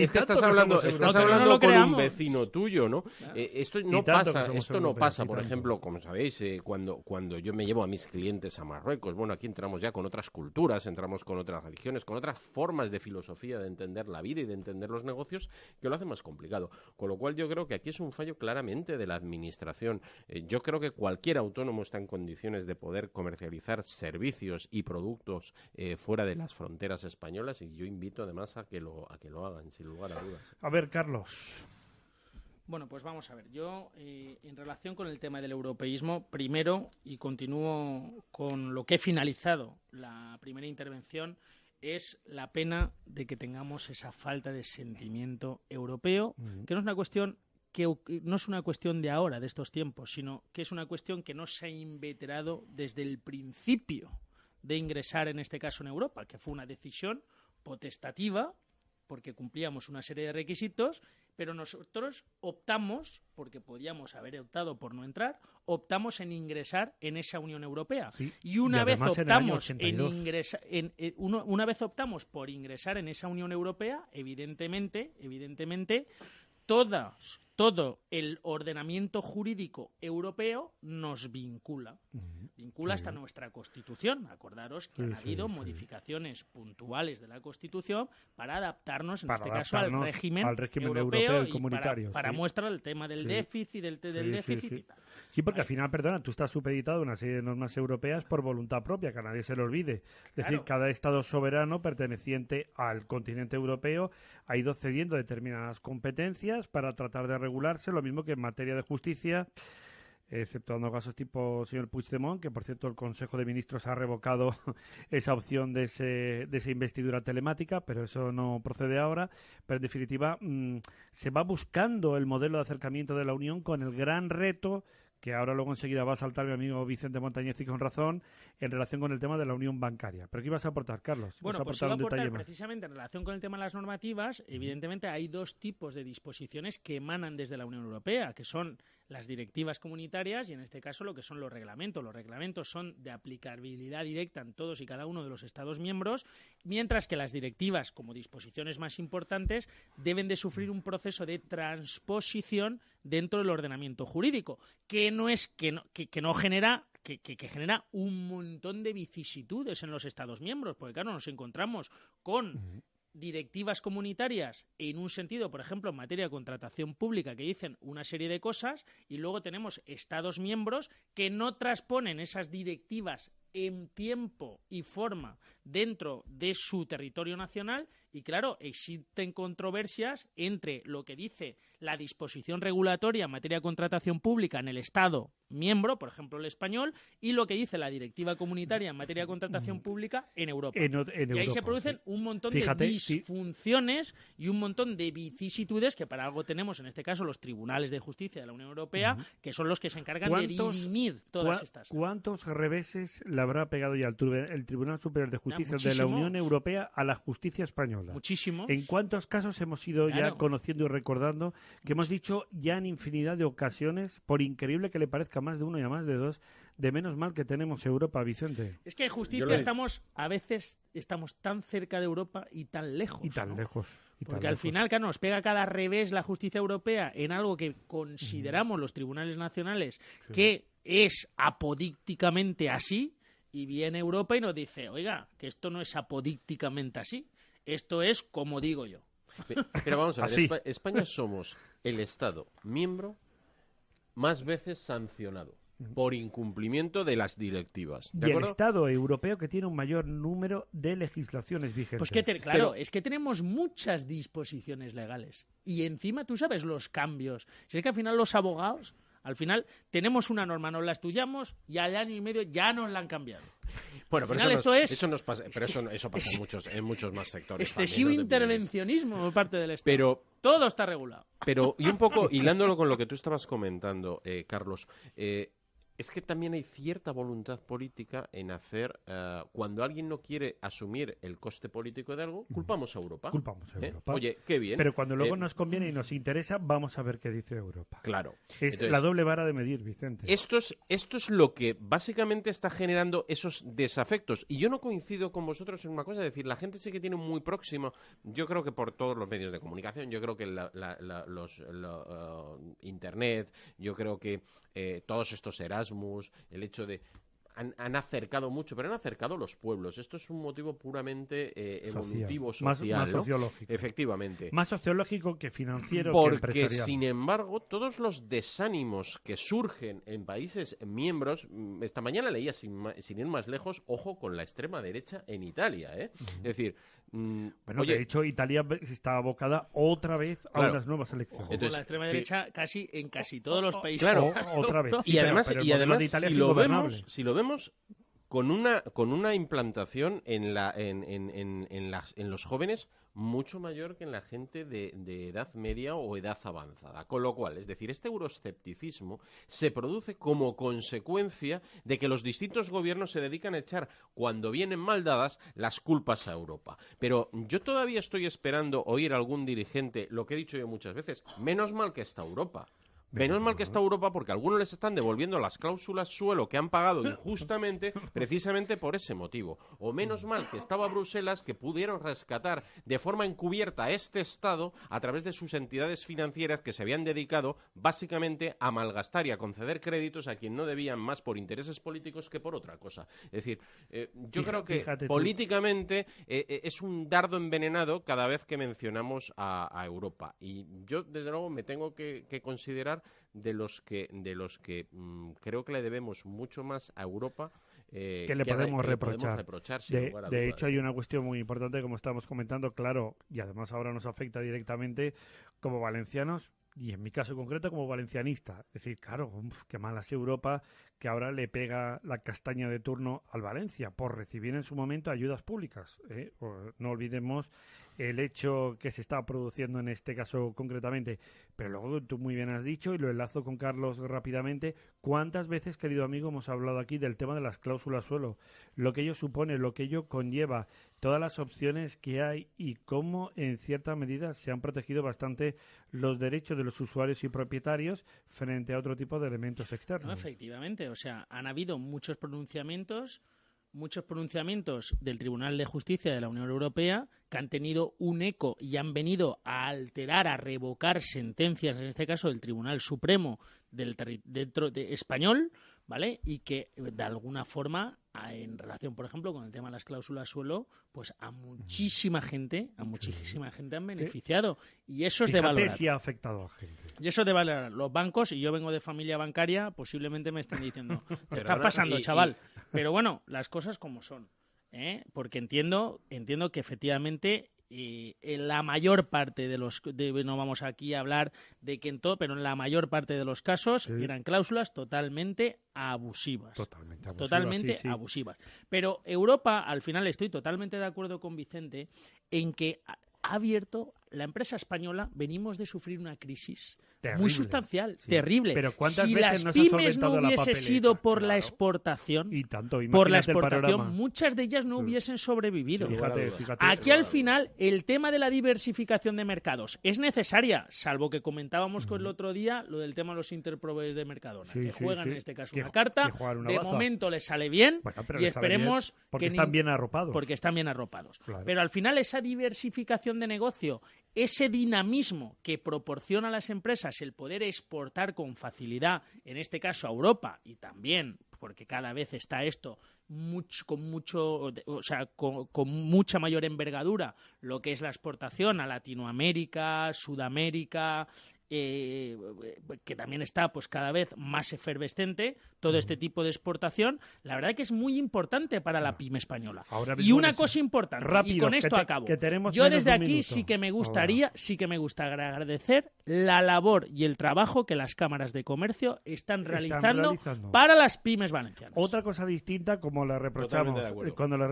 con un vecino tuyo, ¿no? Esto no pasa, por ejemplo, como sabéis, cuando yo me llevo a mis clientes a Marruecos. Bueno, aquí entramos ya con otras culturas, entramos con otras religiones, con otras formas de filosofía de entender la vida y de entender los negocios, que lo hace más complicado. Con lo cual yo creo que aquí es un fallo claramente de la administración. Yo creo que cualquier autónomo está en condiciones de poder comercializar servicios y productos fuera de las fronteras españolas, y yo invito además a que lo hagan, sin lugar a dudas.
A ver, Carlos.
Bueno, pues vamos a ver. Yo, en relación con el tema del europeísmo, primero, y continúo con lo que he finalizado la primera intervención, es la pena de que tengamos esa falta de sentimiento europeo, que no es una cuestión de ahora, de estos tiempos, sino que es una cuestión que no se ha inveterado desde el principio de ingresar, en este caso en Europa, que fue una decisión potestativa, porque cumplíamos una serie de requisitos, pero nosotros optamos, porque podíamos haber optado por no entrar, optamos en ingresar en esa Unión Europea. Sí, y una vez optamos por ingresar en esa Unión Europea, evidentemente, todos todo el ordenamiento jurídico europeo nos vincula. Vincula hasta nuestra Constitución. Acordaros que han habido modificaciones puntuales de la Constitución para adaptarnos, en este caso, al régimen europeo y
comunitario.
Para muestra el tema del déficit, del déficit y tal.
Sí, porque al final, perdona, tú estás supeditado a una serie de normas europeas por voluntad propia, que a nadie se le olvide. Es decir, cada Estado soberano perteneciente al continente europeo ha ido cediendo determinadas competencias para tratar de regularse, lo mismo que en materia de justicia, exceptuando casos tipo señor Puigdemont, que por cierto el Consejo de Ministros ha revocado esa opción de esa investidura telemática, pero eso no procede ahora. Pero en definitiva se va buscando el modelo de acercamiento de la Unión con el gran reto que ahora luego enseguida va a saltar mi amigo Vicente Montañez y con razón, en relación con el tema de la unión bancaria. ¿Pero qué ibas a aportar, Carlos?
Bueno, pues iba a aportar precisamente en relación con el tema de las normativas. Evidentemente hay dos tipos de disposiciones que emanan desde la Unión Europea, que son las directivas comunitarias y en este caso lo que son los reglamentos. Los reglamentos son de aplicabilidad directa en todos y cada uno de los Estados miembros, mientras que las directivas, como disposiciones más importantes, deben de sufrir un proceso de transposición dentro del ordenamiento jurídico, que genera un montón de vicisitudes en los Estados miembros, porque claro, nos encontramos con directivas comunitarias en un sentido, por ejemplo, en materia de contratación pública, que dicen una serie de cosas, y luego tenemos Estados miembros que no transponen esas directivas en tiempo y forma dentro de su territorio nacional y, claro, existen controversias entre lo que dice la disposición regulatoria en materia de contratación pública en el Estado miembro, por ejemplo el español, y lo que dice la directiva comunitaria en materia de contratación pública en Europa. Y ahí se producen un montón de disfunciones y un montón de vicisitudes que para algo tenemos, en este caso, los tribunales de justicia de la Unión Europea, que son los que se encargan de dirimir todas estas.
¿Cuántos reveses le habrá pegado ya el Tribunal Superior de Justicia de la Unión Europea a la justicia española?
Muchísimos.
¿En cuántos casos hemos ido ya conociendo y recordando que hemos dicho ya en infinidad de ocasiones, por increíble que le parezca a más de uno y a más de dos, de menos mal que tenemos Europa, Vicente?
Es que en justicia a veces estamos tan cerca de Europa y tan lejos. Porque al final, claro, nos pega cada revés la justicia europea en algo que consideramos los tribunales nacionales que es apodícticamente así, y viene Europa y nos dice, oiga, que esto no es apodícticamente así, esto es como digo yo.
Pero vamos a ver, España somos el Estado miembro más veces sancionado por incumplimiento de las directivas.
Y el Estado europeo que tiene un mayor número de legislaciones vigentes.
Pues es que tenemos muchas disposiciones legales. Y encima tú sabes los cambios. Si es que al final los abogados, al final tenemos una norma, nos la estudiamos y al año y medio ya nos la han cambiado.
Bueno, pero eso nos pasa, pero eso pasa en muchos más sectores.
Excesivo intervencionismo por parte del Estado. Pero todo está regulado.
Pero, y un poco hilándolo con lo que tú estabas comentando, Carlos, es que también hay cierta voluntad política en hacer, cuando alguien no quiere asumir el coste político de algo, culpamos a Europa. Oye, qué bien.
Pero cuando luego nos conviene y nos interesa, vamos a ver qué dice Europa.
Claro.
Es entonces, la doble vara de medir, Vicente.
Esto es lo que básicamente está generando esos desafectos. Y yo no coincido con vosotros en una cosa, es decir, la gente sí que tiene muy próximo, yo creo que por todos los medios de comunicación, yo creo que Internet, yo creo que todos estos Erasmus, el hecho de... Han acercado mucho, pero han acercado los pueblos. Esto es un motivo puramente evolutivo, social,
más sociológico.
Efectivamente.
Más sociológico que financiero,
porque,
que empresarial.
Sin embargo, todos los desánimos que surgen en países miembros... Esta mañana leía, sin ir más lejos, ojo con la extrema derecha en Italia, ¿eh? Es decir...
Bueno, de hecho, Italia está abocada otra vez a unas nuevas elecciones.
Entonces, la extrema derecha en casi todos los países.
Claro,
otra vez.
Y además, si lo vemos con una implantación en los jóvenes mucho mayor que en la gente de edad media o edad avanzada. Con lo cual, es decir, este euroescepticismo se produce como consecuencia de que los distintos gobiernos se dedican a echar, cuando vienen mal dadas, las culpas a Europa. Pero yo todavía estoy esperando oír a algún dirigente, lo que he dicho yo muchas veces, menos mal que está Europa. Menos mal que está Europa, porque a algunos les están devolviendo las cláusulas suelo que han pagado injustamente precisamente por ese motivo. O menos mal que estaba Bruselas, que pudieron rescatar de forma encubierta a este Estado a través de sus entidades financieras que se habían dedicado básicamente a malgastar y a conceder créditos a quien no debían, más por intereses políticos que por otra cosa. Es decir, yo creo que políticamente es un dardo envenenado cada vez que mencionamos a Europa. Y yo, desde luego, me tengo que considerar de los que creo que le debemos mucho más a Europa
que le podemos reprochar. De hecho, hay una cuestión muy importante, como estábamos comentando, claro, y además ahora nos afecta directamente como valencianos, y en mi caso concreto como valencianista. Es decir, claro, qué mala es Europa, que ahora le pega la castaña de turno al Valencia por recibir en su momento ayudas públicas. No olvidemos el hecho que se está produciendo en este caso concretamente. Pero luego tú muy bien has dicho, y lo enlazo con Carlos rápidamente, ¿cuántas veces, querido amigo, hemos hablado aquí del tema de las cláusulas suelo? Lo que ello supone, lo que ello conlleva, todas las opciones que hay y cómo en cierta medida se han protegido bastante los derechos de los usuarios y propietarios frente a otro tipo de elementos externos.
No, efectivamente, o sea, han habido muchos pronunciamientos del Tribunal de Justicia de la Unión Europea que han tenido un eco y han venido a alterar, a revocar sentencias, en este caso del Tribunal Supremo español, ¿vale? Y que de alguna forma, en relación, por ejemplo, con el tema de las cláusulas suelo, pues a muchísima gente han beneficiado. Y eso es de valorar.
Sí ha afectado a gente.
Y eso es de valorar. Los bancos, y yo vengo de familia bancaria, posiblemente me están diciendo, ¿qué está pasando, chaval? Pero bueno, las cosas como son, porque entiendo que efectivamente la mayor parte de los no vamos aquí a hablar de que en todo, pero en la mayor parte de los casos eran cláusulas totalmente abusivas. Totalmente abusivas. Pero Europa, al final estoy totalmente de acuerdo con Vicente en que ha abierto la empresa española, venimos de sufrir una crisis muy sustancial, terrible.
Pero ¿cuántas
si
veces
las
nos ha
pymes no
solventado
hubiese sido por la exportación, muchas de ellas no hubiesen sobrevivido.
Fíjate.
Aquí al final el tema de la diversificación de mercados es necesaria, salvo que comentábamos con el otro día lo del tema de los interproveedores de Mercadona, que juegan en este caso una carta, de momento les sale bien, y esperemos
porque están bien arropados.
Claro. Pero al final esa diversificación de negocio, ese dinamismo que proporciona a las empresas el poder exportar con facilidad, en este caso a Europa, y también porque cada vez está esto con mucha mayor envergadura, lo que es la exportación a Latinoamérica, Sudamérica, que también está pues cada vez más efervescente, todo este tipo de exportación, la verdad que es muy importante para la pyme española. Y una cosa importante, rápido, y con esto acabo, yo desde aquí sí que me gustaría agradecer la labor y el trabajo que las cámaras de comercio están realizando para las pymes valencianas.
Otra cosa distinta, como le reprochamos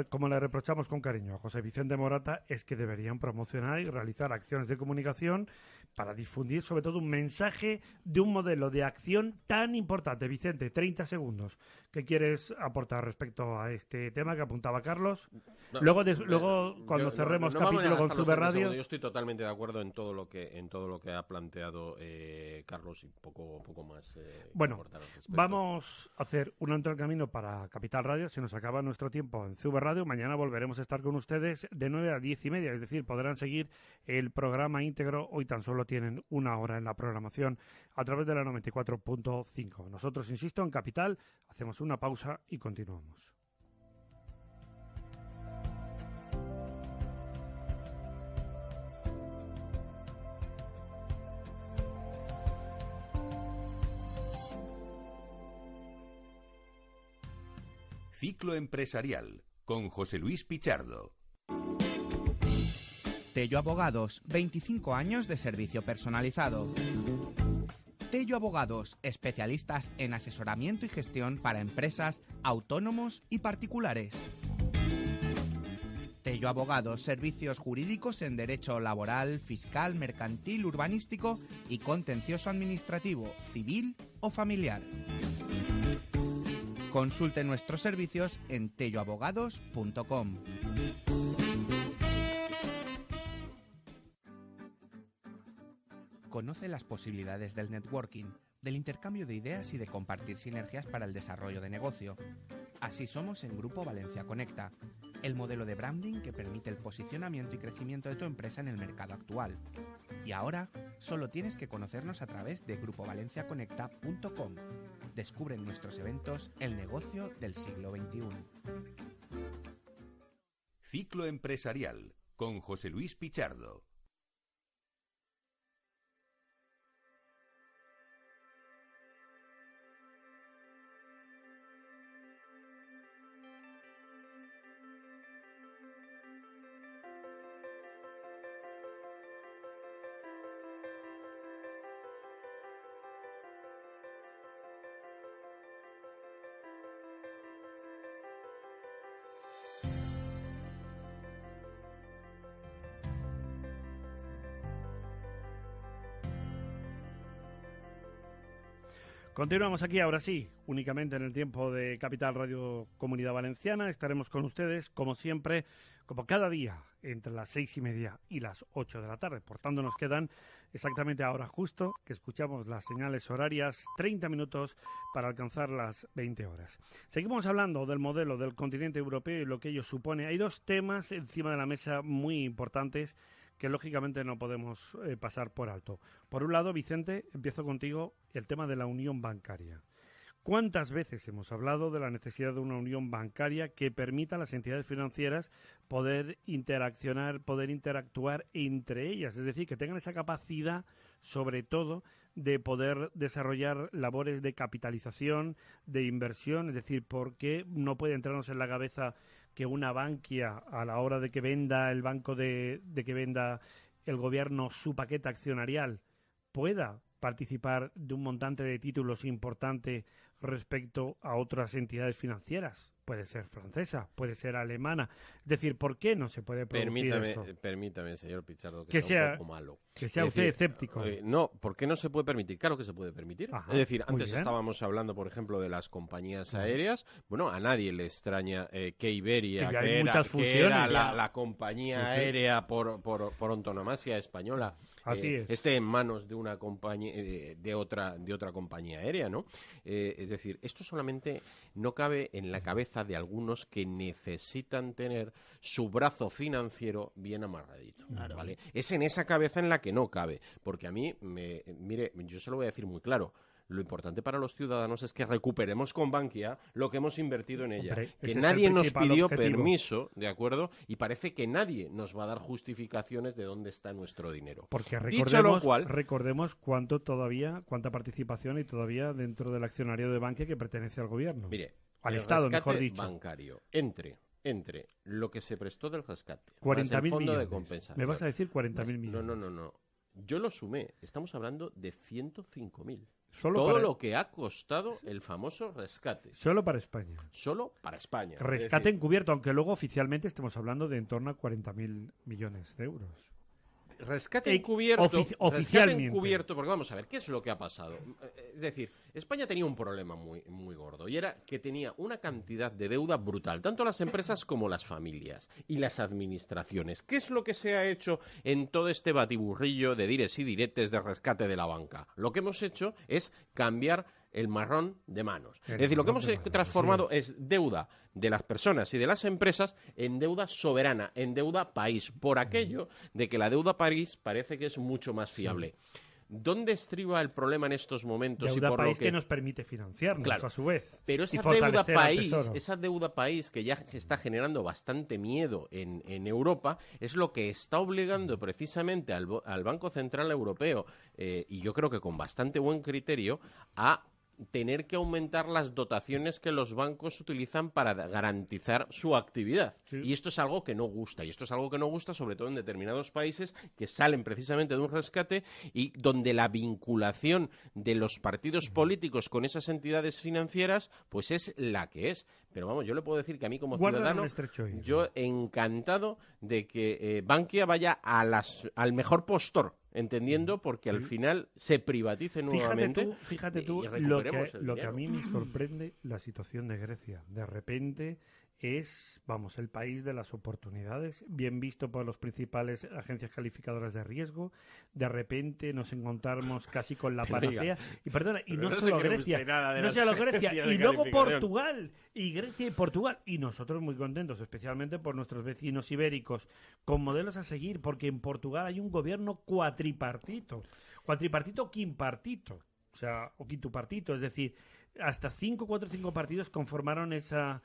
como le reprochamos con cariño a José Vicente Morata, es que deberían promocionar y realizar acciones de comunicación para difundir sobre todo un mensaje de un modelo de acción tan importante. Vicente, 30 segundos. ¿Qué quieres aportar respecto a este tema que apuntaba Carlos? Luego cuando cerremos capítulo con Sube Radio...
Yo estoy totalmente de acuerdo en todo lo que ha planteado Carlos y poco más.
Bueno, vamos a hacer un alto en el camino para Capital Radio. Se nos acaba nuestro tiempo en Sube Radio. Mañana volveremos a estar con ustedes de 9 a 10 y media. Es decir, podrán seguir el programa íntegro. Hoy tan solo tienen una hora en la programación a través de la 94.5. Nosotros, insisto, en Capital hacemos una pausa y continuamos.
Ciclo Empresarial con José Luis Pichardo.
Tello Abogados, 25 años de servicio personalizado. Tello Abogados, especialistas en asesoramiento y gestión para empresas, autónomos y particulares. Tello Abogados, servicios jurídicos en derecho laboral, fiscal, mercantil, urbanístico y contencioso administrativo, civil o familiar. Consulte nuestros servicios en telloabogados.com. conoce las posibilidades del networking, del intercambio de ideas y de compartir sinergias para el desarrollo de negocio. Así somos en Grupo Valencia Conecta, el modelo de branding que permite el posicionamiento y crecimiento de tu empresa en el mercado actual. Y ahora, solo tienes que conocernos a través de grupovalenciaconecta.com. Descubre en nuestros eventos el negocio del siglo XXI.
Ciclo Empresarial, con José Luis Pichardo.
Continuamos aquí, ahora sí, únicamente en el tiempo de Capital Radio Comunidad Valenciana. Estaremos con ustedes, como siempre, como cada día, entre las 6:30 y las 8 de la tarde. Por tanto, nos quedan exactamente ahora justo que escuchamos las señales horarias, 30 minutos para alcanzar las 20 horas. Seguimos hablando del modelo del continente europeo y lo que ello supone. Hay dos temas encima de la mesa muy importantes que lógicamente no podemos pasar por alto. Por un lado, Vicente, empiezo contigo, el tema de la unión bancaria. ¿Cuántas veces hemos hablado de la necesidad de una unión bancaria que permita a las entidades financieras poder interaccionar, poder interactuar entre ellas? Es decir, que tengan esa capacidad, sobre todo, de poder desarrollar labores de capitalización, de inversión. Es decir, ¿por qué no puede entrarnos en la cabeza que una Bankia, a la hora de que venda el banco, de que venda el gobierno su paquete accionarial, pueda participar de un montante de títulos importante respecto a otras entidades financieras? Puede ser francesa, puede ser alemana. Es decir, ¿por qué no se puede producir eso?
Permítame, señor Pichardo, que sea un poco malo.
Que sea usted escéptico.
No, ¿por qué no se puede permitir? Claro que se puede permitir.
Ajá,
es decir, antes
bien.
estábamos hablando, por ejemplo, de las compañías aéreas. Bueno, a nadie le extraña que Iberia,
Que ya hay
que
muchas
era
fusiones,
la compañía aérea por antonomasia española,
Así es.
esté en manos de una compañía, de otra compañía aérea, ¿no? Es decir, esto solamente no cabe en la cabeza de algunos que necesitan tener su brazo financiero bien amarradito, ¿vale? Es en esa cabeza en la que no cabe, porque a mí, mire, yo se lo voy a decir muy claro. Lo importante para los ciudadanos es que recuperemos con Bankia lo que hemos invertido en ella.
Hombre,
que
ese
nadie
es el
nos
principal
pidió
objetivo.
permiso, ¿de acuerdo? Y parece que nadie nos va a dar justificaciones de dónde está nuestro dinero.
Porque
Dicho lo cual,
recordemos cuánta participación hay todavía dentro del accionario de Bankia que pertenece al gobierno.
mire,
al
el
Estado,
rescate
mejor dicho.
bancario entre lo que se prestó del rescate, más
40.000
el fondo
millones.
de compensación.
Me vas a decir 40.000
más-
millones.
No. Yo lo sumé. Estamos hablando de 105.000.
Solo
Todo
para-
lo que ha costado el famoso rescate.
Solo para España.
Solo para España.
Rescate
Es decir,
encubierto, aunque luego oficialmente estemos hablando de en torno a 40.000 millones de euros.
rescate
Eh,
encubierto. Rescate
oficialmente.
encubierto, porque vamos a ver, ¿qué es lo que ha pasado? Es decir, España tenía un problema muy, muy gordo y era que tenía una cantidad de deuda brutal, tanto las empresas como las familias y las administraciones. ¿Qué es lo que se ha hecho en todo este batiburrillo de dires y diretes de rescate de la banca? Lo que hemos hecho es cambiar el marrón de manos. Es decir, lo que hemos transformado es deuda de las personas y de las empresas en deuda soberana, en deuda país, por aquello de que la deuda país parece que es mucho más fiable. ¿Dónde estriba el problema en estos momentos?
Deuda
y por
país
lo
que nos permite financiarnos,
Claro.
a su vez.
Pero
y
esa
fortalecer
deuda
al
país,
tesoro.
esa deuda país que ya está generando bastante miedo en Europa, es lo que está obligando precisamente al Banco Central Europeo, y yo creo que con bastante buen criterio, a tener que aumentar las dotaciones que los bancos utilizan para garantizar su actividad.
Sí.
Y esto es algo que no gusta. Y esto es algo que no gusta sobre todo en determinados países que salen precisamente de un rescate y donde la vinculación de los partidos políticos con esas entidades financieras pues es la que es. Pero vamos, yo le puedo decir que a mí como
Guardan
ciudadano,
un estrecho hilo.
yo encantado de que Bankia vaya al mejor postor entendiendo porque al final se privatice nuevamente.
Fíjate tú
y
lo
recuperemos el
que a mí
dinero.
me sorprende la situación de Grecia. De repente es, vamos, el país de las oportunidades, bien visto por las principales agencias calificadoras de riesgo. De repente nos encontramos casi con la
Pero
panacea. Y perdona, y
pero
no
no se
solo
cree
Grecia,
usted nada de
no
las
solo Grecia,
agencias de
y luego
calificación.
Portugal, y Grecia y Portugal, y nosotros muy contentos, especialmente por nuestros vecinos ibéricos, con modelos a seguir, porque en Portugal hay un gobierno cuatripartito o quimpartito, o sea, o quintupartito, es decir, hasta 4 o 5 partidos conformaron esa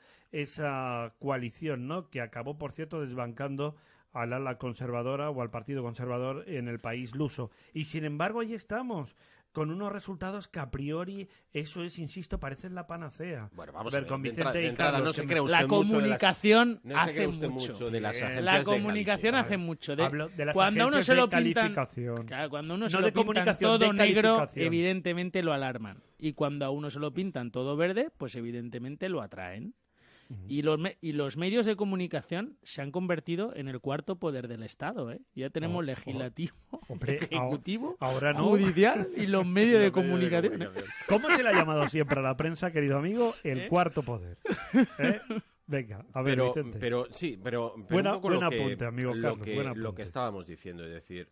coalición, ¿no? Que acabó, por cierto, desbancando al ala conservadora o al partido conservador en el país luso. Y sin embargo, ahí estamos, con unos resultados que a priori, eso es, insisto, parecen la panacea.
Bueno, vamos
A
a
ver,
ver,
con
de
Vicente
de
y
entrada,
Carlos,
no se
que
crea
me-
usted
La
mucho de las-
comunicación
no se
hace
crea usted
mucho.
de las agencias
La
de
comunicación hace
calificación.
mucho.
Hablo de las
Cuando a uno
agencias
se lo
de
pintan,
calificación.
claro, cuando a uno
No
se
de
lo pintan
comunicación,
todo
de
negro,
calificación.
evidentemente lo alarman. Y cuando a uno se lo pintan todo verde, pues evidentemente lo atraen. Y los medios de comunicación se han convertido en el cuarto poder del Estado, ¿eh? Ya tenemos legislativo,
Hombre,
ejecutivo,
ahora no.
judicial y los medios de comunicación. ¿eh?
¿Cómo se le ha llamado siempre a la prensa, querido amigo? El cuarto poder. ¿Eh? Venga, a ver, Vicente.
Pero un
Buen
poco lo que,
apunte, amigo
lo
Carlos,
que-
buen
lo
apunte.
que estábamos diciendo, es decir,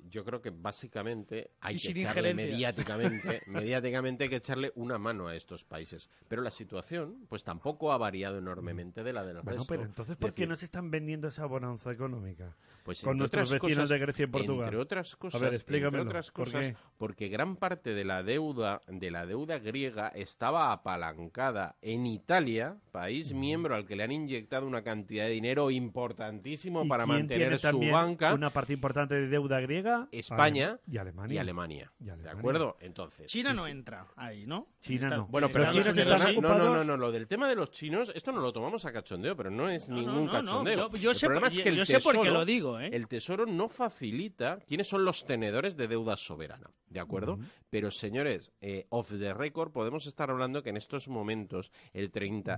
yo creo que básicamente hay
Y
que
sin
echarle
injerencias.
mediáticamente hay que echarle una mano a estos países. Pero la situación, pues tampoco ha variado enormemente de la del
Bueno,
resto.
pero entonces,
Es
¿por qué
decir,
no se están vendiendo esa bonanza económica?
Pues
con
entre
nuestros
otras
vecinos
cosas-
de Grecia y Portugal?
Entre otras cosas,
A ver, explícamelo.
entre otras
¿Por
cosas,
qué?
porque gran parte de la deuda griega estaba apalancada en Italia, país miembro al que le han inyectado una cantidad de dinero importantísimo
¿Y
para
quién
mantener
tiene
su
también
banca.
una parte importante de deuda griega?
España
y Alemania.
y Alemania.
Y
¿De
Alemania.
acuerdo? Entonces.
China no entra ahí, ¿no?
China no.
Bueno, pero
Estados
chinos
Unidos
están-
sí.
no, lo del tema de los chinos, esto no lo tomamos a cachondeo, pero no es ningún
no,
cachondeo.
yo
El
sé
problema
por-
es que
yo
el
sé por qué
Tesoro-
lo digo, ¿eh?
El Tesoro no facilita quiénes son los tenedores de deuda soberana, ¿de acuerdo? Pero, señores, off the record, podemos estar hablando que en estos momentos del 30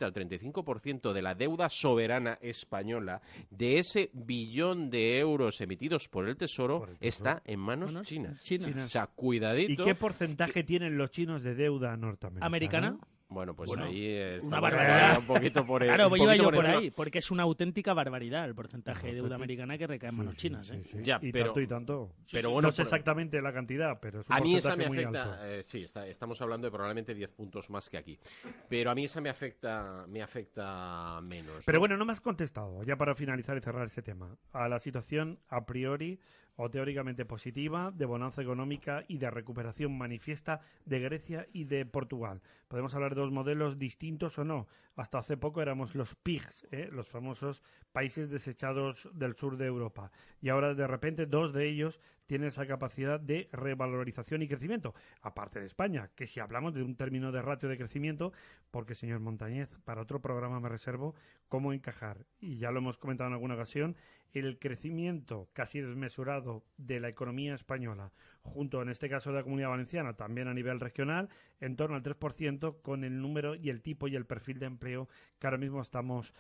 al 35% de la deuda soberana española, de ese billón de euros emitidos por el Tesoro, está en manos chinas.
Chinas.
O sea, cuidadito.
¿Y qué porcentaje tienen los chinos de deuda norteamericana?
¿Americana?
Bueno, pues
Bueno,
ahí estamos
una barbaridad.
un poquito por el,
Claro,
un
iba
poquito
yo por
encima.
ahí, porque es una auténtica barbaridad el porcentaje de deuda americana que recae en manos chinas, ¿eh?
Sí.
Ya,
y
pero-
tanto y tanto.
pero
Sí,
bueno,
no sé
por-
exactamente la cantidad, pero es un
A mí esa me
porcentaje muy alto.
afecta, sí, estamos hablando de probablemente 10 puntos más que aquí. Pero a mí esa me afecta menos.
Pero
¿no?
bueno, no me has contestado, ya para finalizar y cerrar ese tema, a la situación a priori o teóricamente positiva de bonanza económica y de recuperación manifiesta de Grecia y de Portugal. Podemos hablar de dos modelos distintos o no. Hasta hace poco éramos los PIGS, los famosos países desechados del sur de Europa. Y ahora de repente dos de ellos tienen esa capacidad de revalorización y crecimiento. Aparte de España, que si hablamos de un término de ratio de crecimiento, porque señor Montañez, para otro programa me reservo cómo encajar. Y ya lo hemos comentado en alguna ocasión, el crecimiento casi desmesurado de la economía española, junto en este caso de la Comunidad Valenciana, también a nivel regional, en torno al 3%, con el número y el tipo y el perfil de empleo que ahora mismo estamos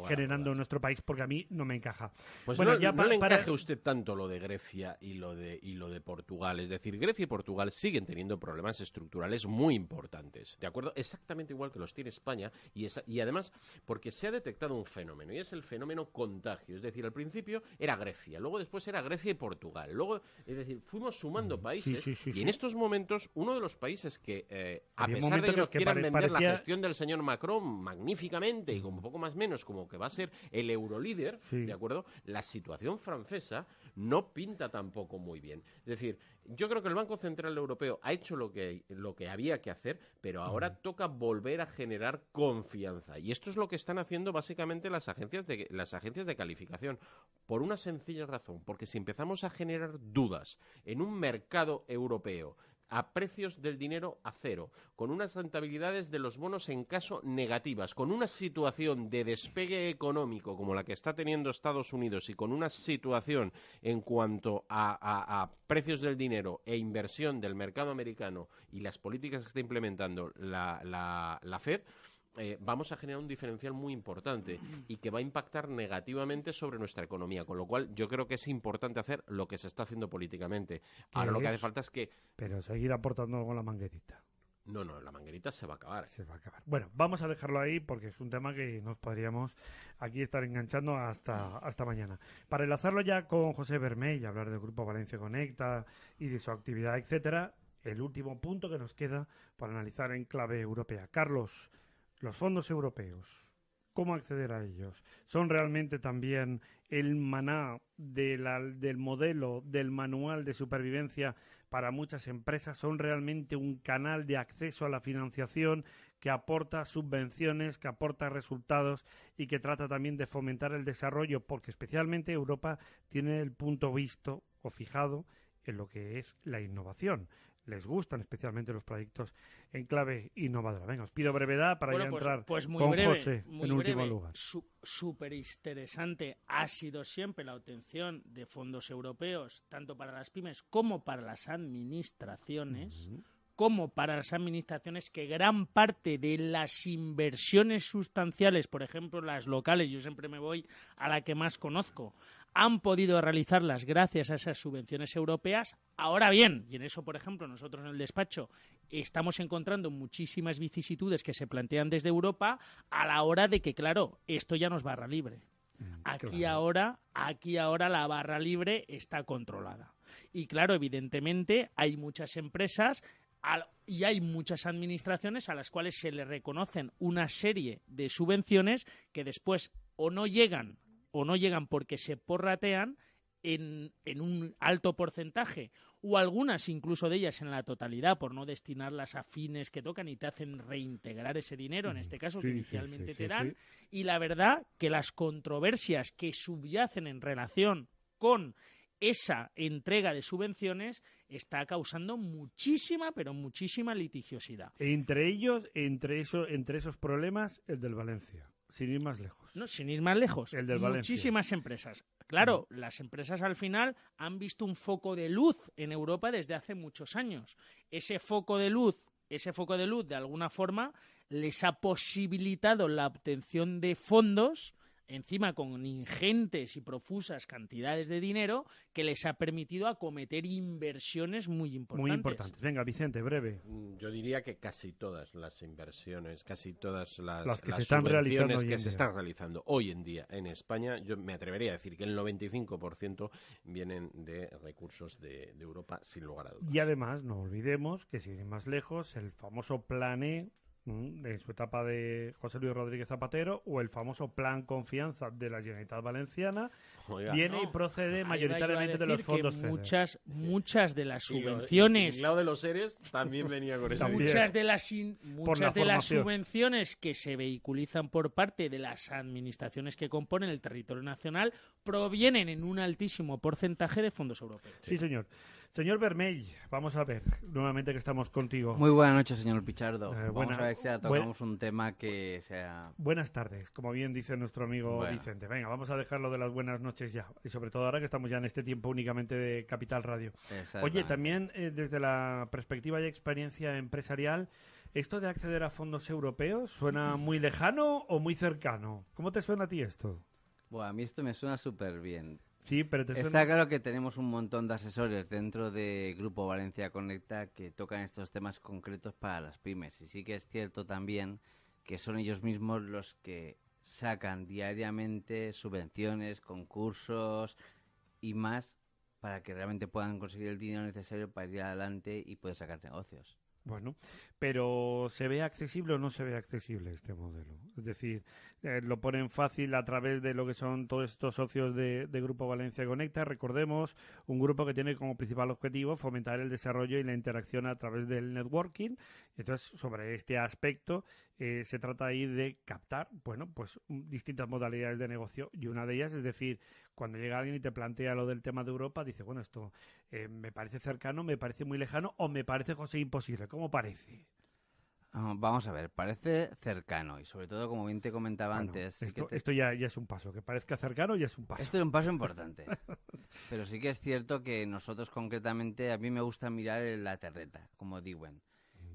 generando en nuestro país, porque a mí no me encaja.
Pues
bueno,
no,
ya
no
para
le encaje usted tanto lo de Grecia y lo de Portugal. Es decir, Grecia y Portugal siguen teniendo problemas estructurales muy importantes, ¿de acuerdo? Exactamente igual que los tiene España y además porque se ha detectado un fenómeno y es el fenómeno contagio. Es decir, al principio era Grecia, luego después era Grecia y Portugal. Luego, es decir, fuimos sumando países y en estos momentos uno de los países que a
Había un
pesar de
momento
que nos
que
quieran vender
parecía-
la gestión del señor Macron magníficamente y con poco más menos como que va a ser el eurolíder,
Sí.
¿de acuerdo? La situación francesa no pinta tampoco muy bien. Es decir, yo creo que el Banco Central Europeo ha hecho lo que había que hacer, pero ahora toca volver a generar confianza. Y esto es lo que están haciendo básicamente las agencias de calificación. Por una sencilla razón, porque si empezamos a generar dudas en un mercado europeo a precios del dinero a cero, con unas rentabilidades de los bonos en caso negativas, con una situación de despegue económico como la que está teniendo Estados Unidos y con una situación en cuanto a precios del dinero e inversión del mercado americano y las políticas que está implementando la Fed, vamos a generar un diferencial muy importante y que va a impactar negativamente sobre nuestra economía, con lo cual yo creo que es importante hacer lo que se está haciendo políticamente. Ahora lo que hace falta es que...
Pero seguir aportando con la manguerita.
No, la manguerita se va a acabar.
Se va a acabar. Bueno, vamos a dejarlo ahí porque es un tema que nos podríamos aquí estar enganchando hasta mañana. Para enlazarlo ya con José Bermell y hablar del Grupo Valencia Conecta y de su actividad, etcétera, el último punto que nos queda para analizar en clave europea. Carlos, los fondos europeos, ¿cómo acceder a ellos? ¿Son realmente también el maná del modelo, del manual de supervivencia para muchas empresas? ¿Son realmente un canal de acceso a la financiación que aporta subvenciones, que aporta resultados y que trata también de fomentar el desarrollo? Porque especialmente Europa tiene el punto visto o fijado en lo que es la innovación. Les gustan especialmente los proyectos en clave innovadora. Venga, os pido brevedad para ya entrar
pues muy
con
breve,
José
muy
en último
breve.
lugar.
Súper interesante ha sido siempre la obtención de fondos europeos, tanto para las pymes como para las administraciones. Como para las administraciones, que gran parte de las inversiones sustanciales, por ejemplo las locales, yo siempre me voy a la que más conozco, han podido realizarlas gracias a esas subvenciones europeas. Ahora bien, y en eso, por ejemplo, nosotros en el despacho estamos encontrando muchísimas vicisitudes que se plantean desde Europa a la hora de que, claro, esto ya no es barra libre. Aquí ahora la barra libre está controlada. Y claro, evidentemente hay muchas empresas y hay muchas administraciones a las cuales se les reconocen una serie de subvenciones que después o no llegan porque se porratean en un alto porcentaje, o algunas incluso de ellas en la totalidad, por no destinarlas a fines que tocan y te hacen reintegrar ese dinero, en este caso que inicialmente te dan. Y la verdad que las controversias que subyacen en relación con esa entrega de subvenciones está causando muchísima, pero muchísima litigiosidad.
Entre esos problemas, el del Valencia, sin ir más lejos.
No, sin ir más lejos. El del Valencia. Muchísimas empresas. Claro, las empresas al final han visto un foco de luz en Europa desde hace muchos años. Ese foco de luz, de alguna forma, les ha posibilitado la obtención de fondos, encima con ingentes y profusas cantidades de dinero, que les ha permitido acometer inversiones muy importantes.
Muy importantes. Venga, Vicente, breve.
Yo diría que casi todas las inversiones, casi todas las
subvenciones
que se están realizando hoy en día en España, yo me atrevería a decir que el 95% vienen de recursos de Europa, sin lugar a dudas.
Y además, no olvidemos que, sin ir más lejos, el famoso Plan E, en su etapa de José Luis Rodríguez Zapatero, o el famoso Plan Confianza de la Generalitat Valenciana, viene y procede mayoritariamente de los fondos FEDER.
Muchas de las subvenciones...
Y el lado de los seres también venía con eso.
Muchas de las subvenciones que se vehiculizan por parte de las administraciones que componen el territorio nacional provienen en un altísimo porcentaje de fondos europeos.
Sí, señor. Señor Bermell, vamos a ver, nuevamente que estamos contigo.
Muy buenas noches, señor Pichardo. Vamos a ver si tocamos un tema que sea...
Buenas tardes, como bien dice nuestro amigo Vicente. Venga, vamos a dejarlo de las buenas noches ya. Y sobre todo ahora que estamos ya en este tiempo únicamente de Capital Radio. Oye, también desde la perspectiva y experiencia empresarial, ¿esto de acceder a fondos europeos suena muy lejano o muy cercano? ¿Cómo te suena a ti esto?
Bueno, a mí esto me suena súper bien.
Sí, pero
está claro que tenemos un montón de asesores dentro de Grupo Valencia Conecta que tocan estos temas concretos para las pymes. Y sí que es cierto también que son ellos mismos los que sacan diariamente subvenciones, concursos y más para que realmente puedan conseguir el dinero necesario para ir adelante y poder sacar negocios.
Bueno, pero ¿se ve accesible o no se ve accesible este modelo? Es decir, lo ponen fácil a través de lo que son todos estos socios de Grupo Valencia Conecta. Recordemos, un grupo que tiene como principal objetivo fomentar el desarrollo y la interacción a través del networking. Entonces, sobre este aspecto, se trata ahí de captar, pues distintas modalidades de negocio. Y una de ellas, es decir, cuando llega alguien y te plantea lo del tema de Europa, dice, bueno, esto me parece cercano, me parece muy lejano o me parece, José, imposible. ¿Cómo parece?
Vamos a ver, parece cercano y sobre todo, como bien te comentaba antes...
Esto ya es un paso, que parezca cercano ya es un paso.
Esto es un paso importante, pero sí que es cierto que nosotros concretamente, a mí me gusta mirar la terreta, como diuen.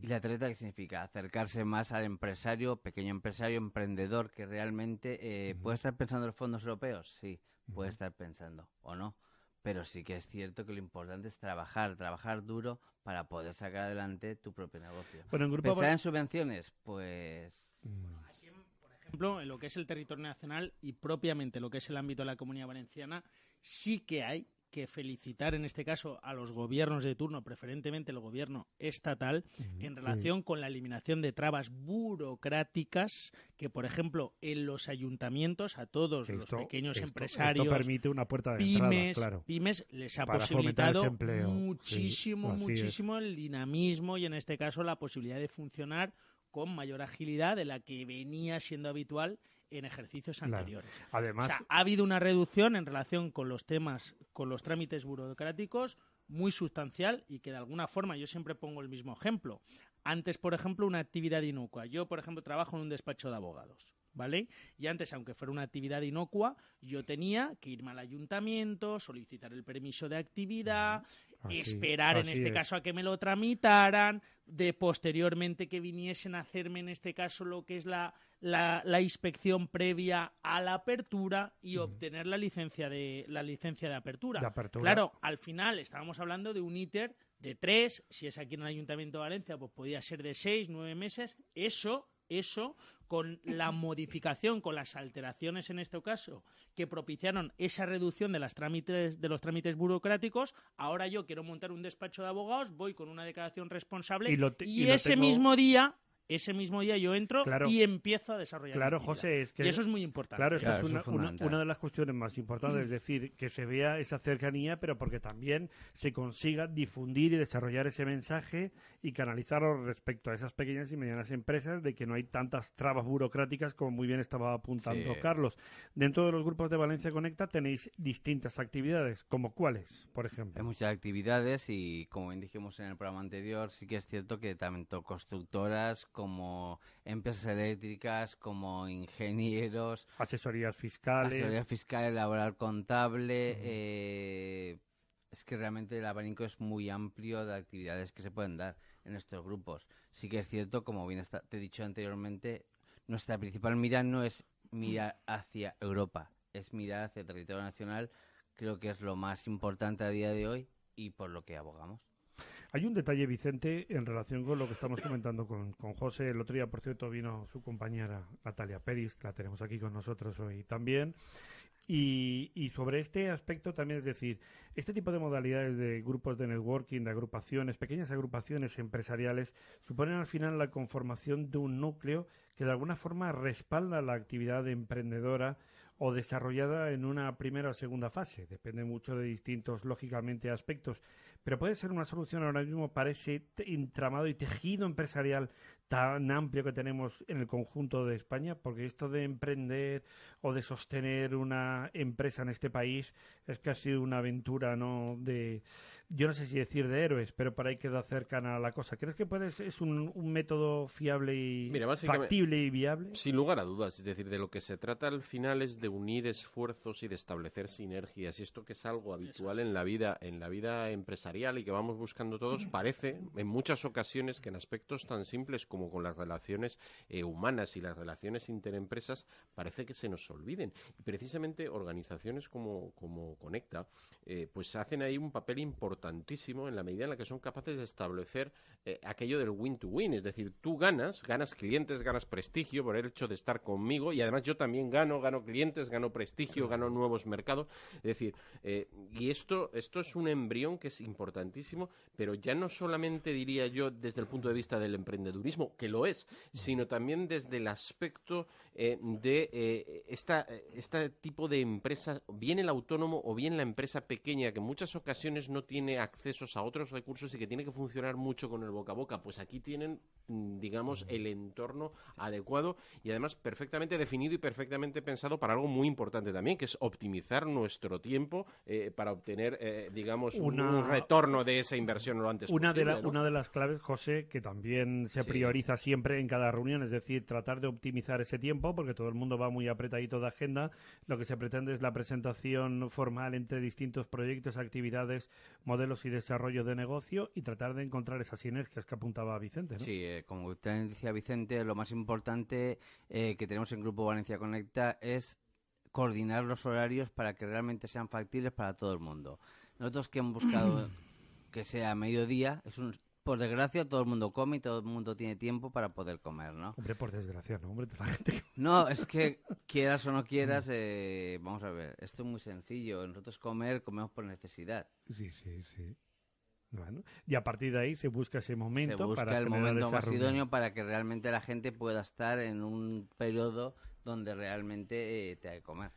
¿Y la treta qué significa? Acercarse más al empresario, pequeño empresario, emprendedor, que realmente puede estar pensando en los fondos europeos. Sí, puede estar pensando, o no. Pero sí que es cierto que lo importante es trabajar duro para poder sacar adelante tu propio negocio.
Bueno, en grupo
¿Pensar en subvenciones? Pues...
Por ejemplo, en lo que es el territorio nacional y propiamente lo que es el ámbito de la Comunidad Valenciana, sí que hay que felicitar en este caso a los gobiernos de turno, preferentemente el gobierno estatal, en relación con la eliminación de trabas burocráticas que, por ejemplo, en los ayuntamientos a todos los pequeños empresarios,
esto permite una puerta de
pymes,
entrada, claro,
pymes les ha
para
posibilitado
muchísimo
el dinamismo y en este caso la posibilidad de funcionar con mayor agilidad de la que venía siendo habitual en ejercicios anteriores.
Además,
o sea, ha habido una reducción en relación con los temas, con los trámites burocráticos muy sustancial y que de alguna forma, yo siempre pongo el mismo ejemplo. Antes, por ejemplo, una actividad inocua. Yo, por ejemplo, trabajo en un despacho de abogados, ¿vale? Y antes, aunque fuera una actividad inocua, yo tenía que irme al ayuntamiento, solicitar el permiso de actividad, esperar en este caso a que me lo tramitaran, de posteriormente que viniesen a hacerme en este caso lo que es la inspección previa a la apertura y obtener la licencia de apertura. Claro, al final estábamos hablando de un ITER de 3, si es aquí en el Ayuntamiento de Valencia, pues podía ser de 6, 9 meses. Eso, con la modificación, con las alteraciones en este caso, que propiciaron esa reducción de los trámites burocráticos, ahora yo quiero montar un despacho de abogados, voy con una declaración responsable y ese mismo día yo entro y empiezo a desarrollar mi actividad.
José, es que...
Y eso es muy importante.
Claro, esto es una de las cuestiones más importantes, es decir, que se vea esa cercanía, pero porque también se consiga difundir y desarrollar ese mensaje y canalizarlo respecto a esas pequeñas y medianas empresas de que no hay tantas trabas burocráticas como muy bien estaba apuntando Carlos. Dentro de los grupos de Valencia Conecta tenéis distintas actividades, ¿como cuáles, por ejemplo?
Hay muchas actividades y, como bien dijimos en el programa anterior, sí que es cierto que tanto constructoras como empresas eléctricas, como ingenieros,
asesorías fiscales,
laboral, contable. Es que realmente el abanico es muy amplio de actividades que se pueden dar en estos grupos. Sí que es cierto, como bien te he dicho anteriormente, nuestra principal mira no es mirar hacia Europa, es mirar hacia el territorio nacional. Creo que es lo más importante a día de hoy y por lo que abogamos.
Hay un detalle, Vicente, en relación con lo que estamos comentando con José. El otro día, por cierto, vino su compañera Natalia Peris, que la tenemos aquí con nosotros hoy también. Y sobre este aspecto también, es decir, este tipo de modalidades de grupos de networking, de agrupaciones, pequeñas agrupaciones empresariales, suponen al final la conformación de un núcleo que de alguna forma respalda la actividad emprendedora o desarrollada en una primera o segunda fase. Depende mucho de distintos, lógicamente, aspectos. Pero puede ser una solución ahora mismo para ese entramado y tejido empresarial tan amplio que tenemos en el conjunto de España, porque esto de emprender o de sostener una empresa en este país es casi una aventura, ¿no? Yo no sé si decir de héroes, pero por ahí queda cercana a la cosa. ¿Crees que es un método fiable y factible y viable?
Sin lugar a dudas, es decir, de lo que se trata al final es de unir esfuerzos y de establecer sinergias, y esto que es algo habitual en la vida empresarial y que vamos buscando todos, parece en muchas ocasiones que en aspectos tan simples como con las relaciones humanas y las relaciones interempresas parece que se nos olviden, y precisamente organizaciones como Conecta pues hacen ahí un papel importantísimo en la medida en la que son capaces de establecer aquello del win to win, es decir, tú ganas clientes, ganas prestigio por el hecho de estar conmigo, y además yo también gano clientes, gano prestigio, gano nuevos mercados, es decir, y esto es un embrión que es importantísimo, pero ya no solamente diría yo desde el punto de vista del emprendedurismo, que lo es, sino también desde el aspecto de este tipo de empresa, bien el autónomo o bien la empresa pequeña, que en muchas ocasiones no tiene accesos a otros recursos y que tiene que funcionar mucho con el boca a boca. Pues aquí tienen, digamos, el entorno adecuado y además perfectamente definido y perfectamente pensado para algo muy importante también, que es optimizar nuestro tiempo para obtener, digamos, un retorno de esa inversión lo antes posible.
Una de las claves, José, que también se prioriza siempre en cada reunión, es decir, tratar de optimizar ese tiempo, porque todo el mundo va muy apretadito de agenda. Lo que se pretende es la presentación formal entre distintos proyectos, actividades, modelos modelos y desarrollo de negocio y tratar de encontrar esas sinergias que apuntaba Vicente, ¿no?
Sí, como usted decía, Vicente, lo más importante que tenemos en Grupo Valencia Conecta es coordinar los horarios para que realmente sean factibles para todo el mundo. Nosotros que hemos buscado que sea mediodía, por desgracia todo el mundo come y todo el mundo tiene tiempo para poder comer, ¿no?
Hombre, por desgracia, ¿no? Hombre, la gente...
No, es que quieras o no quieras, vamos a ver, esto es muy sencillo. Nosotros comemos por necesidad.
Sí. Bueno, y a partir de ahí se busca ese momento
se busca
para
el
generar
momento
esa
más
reunión.
idóneo para que realmente la gente pueda estar en un periodo donde realmente te hay que comer.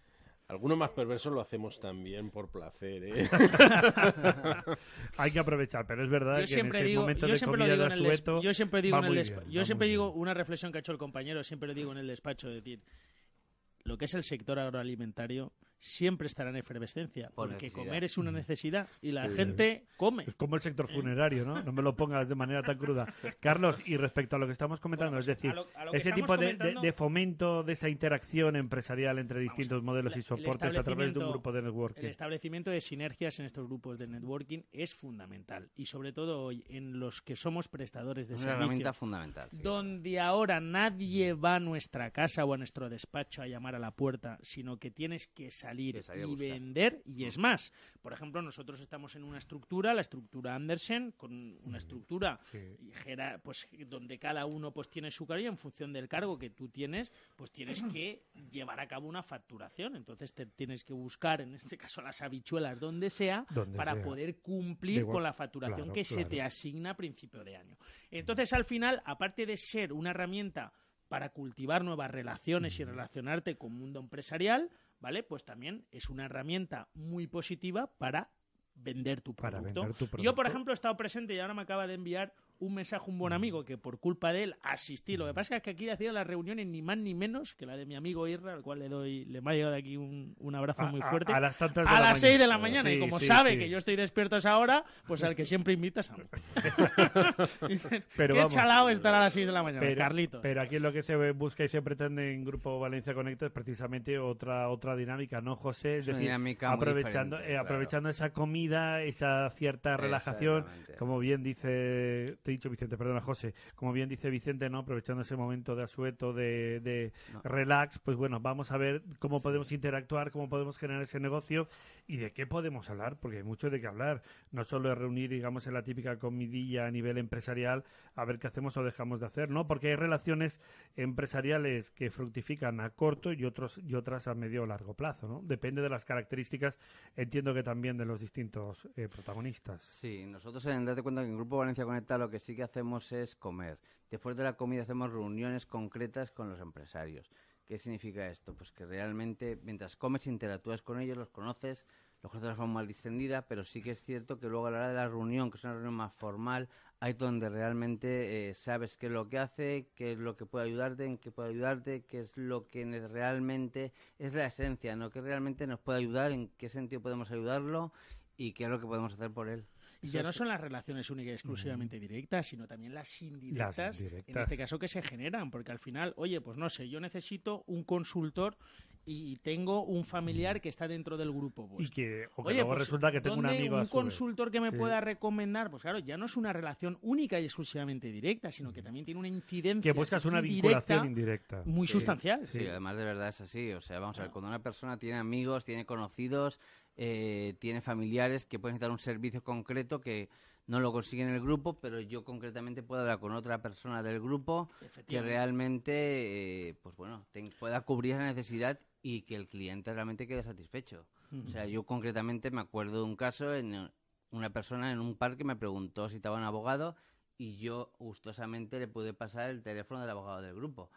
Algunos más perversos lo hacemos también por placer, ¿eh?
Hay que aprovechar, pero es verdad
Yo
que en ese momento de
siempre lo
comida
digo
de
en el
asueto
yo siempre digo
va
en el
muy
despacho,
bien,
yo
va
siempre
muy
digo
bien.
una reflexión que ha hecho el compañero, siempre lo digo en el despacho, es decir, lo que es el sector agroalimentario siempre estará en efervescencia,
Por
porque
necesidad.
comer es una necesidad y la
Sí.
gente come.
Es como el sector funerario, ¿no? No me lo pongas de manera tan cruda. Carlos, y respecto a lo que estamos comentando,
Bueno,
es decir,
a lo que
ese
estamos
tipo
comentando-
de fomento, de esa interacción empresarial entre distintos modelos y
el
soportes a través de un
establecimiento-
grupo de networking.
El establecimiento de sinergias en estos grupos de networking es fundamental y sobre todo hoy en los que somos prestadores de
Es una herramienta
servicios,
fundamental. sí.
donde ahora nadie va a nuestra casa o a nuestro despacho a llamar a la puerta, sino que tienes que salir
Que salir a
y
buscar.
vender. Y es más, por ejemplo, nosotros estamos en una estructura, la estructura Andersen, con una estructura
Sí.
pues donde cada uno pues tiene su cargo y en función del cargo que tú tienes, pues tienes que llevar a cabo una facturación. Entonces te tienes que buscar, en este caso las habichuelas, donde sea,
Donde
para
sea.
poder cumplir
Igual,
con la facturación
claro,
que se
claro.
te asigna a principio de año. Entonces, al final, aparte de ser una herramienta para cultivar nuevas relaciones y relacionarte con el mundo empresarial, ¿vale? Pues también es una herramienta muy positiva para vender tu
Para
producto.
vender tu
Yo, por
producto.
ejemplo, he estado presente y ahora me acaba de enviar un mensaje un buen amigo que por culpa de él asistí. Lo que pasa es que aquí hacía las reuniones ni más ni menos que la de mi amigo Irra, al cual le me ha llegado de aquí un abrazo muy fuerte.
A las tantas de
A
la
las 6 de la
mañana.
mañana, y
Sí,
como
sí,
sabe
sí.
que yo estoy despierto a esa hora, pues al que siempre invitas a mí.
Pero
Qué
vamos.
chalao estar a las 6 de la mañana,
Pero,
Carlitos.
pero aquí lo que se busca y se pretende en Grupo Valencia Conecta es precisamente otra dinámica, ¿no, José? Es
Es una
decir,
dinámica muy
aprovechando,
diferente, claro.
aprovechando esa comida, esa cierta relajación,
Exactamente.
como bien dice, te he dicho Vicente, perdona José, como bien dice Vicente, ¿no? Aprovechando ese momento de asueto, de
No.
relax, pues bueno, vamos a ver cómo podemos interactuar, cómo podemos generar ese negocio y de qué podemos hablar, porque hay mucho de qué hablar. No solo es reunir, digamos, en la típica comidilla a nivel empresarial, a ver qué hacemos o dejamos de hacer, ¿no? Porque hay relaciones empresariales que fructifican a corto y otras a medio o largo plazo, ¿no? Depende de las características, entiendo que también de los distintos protagonistas.
Sí, nosotros en Date Cuenta que en Grupo Valencia Conecta lo que sí que hacemos es comer. Después de la comida hacemos reuniones concretas con los empresarios. ¿Qué significa esto? Pues que realmente mientras comes interactúas con ellos, los conoces de una forma más distendida, pero sí que es cierto que luego a la hora de la reunión, que es una reunión más formal, ahí donde realmente sabes qué es lo que hace, qué es lo que puede ayudarte, en qué puede ayudarte, qué es lo que realmente es la esencia, ¿no? Que realmente nos puede ayudar, en qué sentido podemos ayudarlo y qué es lo que podemos hacer por él.
Y ya no son las relaciones únicas y exclusivamente directas, sino también las indirectas,
Las indirectas.
en este caso que se generan, porque al final, oye, pues no sé, yo necesito un consultor y tengo un familiar que está dentro del grupo.
Y
Pues,
que, o que
oye,
luego
pues,
resulta que tengo un
¿dónde
amigo a
un
su vez?
consultor que me
Sí.
pueda recomendar? Pues claro, ya no es una relación única y exclusivamente directa, sino que también tiene una incidencia
Que buscas una
indirecta
vinculación indirecta.
muy
Sí.
sustancial.
Sí, además de verdad es así. O sea, vamos a ver, cuando una persona tiene amigos, tiene conocidos, tiene familiares que pueden necesitar un servicio concreto que no lo consiguen en el grupo, pero yo concretamente puedo hablar con otra persona del grupo que
Efectivamente.
realmente, pues bueno, pueda cubrir esa necesidad y que el cliente realmente quede satisfecho. O sea, yo concretamente me acuerdo de un caso en una persona en un parque me preguntó si estaba un abogado y yo gustosamente le pude pasar el teléfono del abogado del grupo.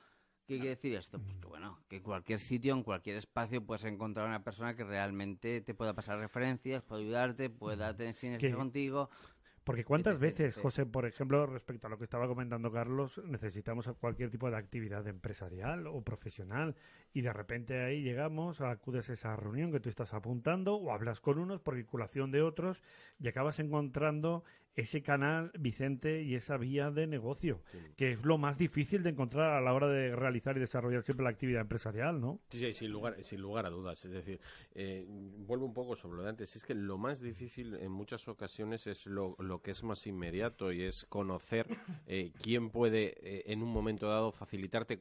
¿Qué quiere decir esto? Pues que bueno, que en cualquier sitio, en cualquier espacio puedes encontrar una persona que realmente te pueda pasar referencias, pueda ayudarte, pueda tener sinergia
Que-
contigo.
Porque cuántas
etc,
veces,
etc.
José, por ejemplo, respecto a lo que estaba comentando Carlos, necesitamos cualquier tipo de actividad empresarial o profesional y de repente ahí llegamos, acudes a esa reunión que tú estás apuntando o hablas con unos por vinculación de otros y acabas encontrando ese canal, Vicente, y esa vía de negocio, que es lo más difícil de encontrar a la hora de realizar y desarrollar siempre la actividad empresarial, ¿no?
Sí, sin lugar a dudas. Es decir, vuelvo un poco sobre lo de antes. Es que lo más difícil en muchas ocasiones es lo que es más inmediato, y es conocer quién puede en un momento dado facilitarte,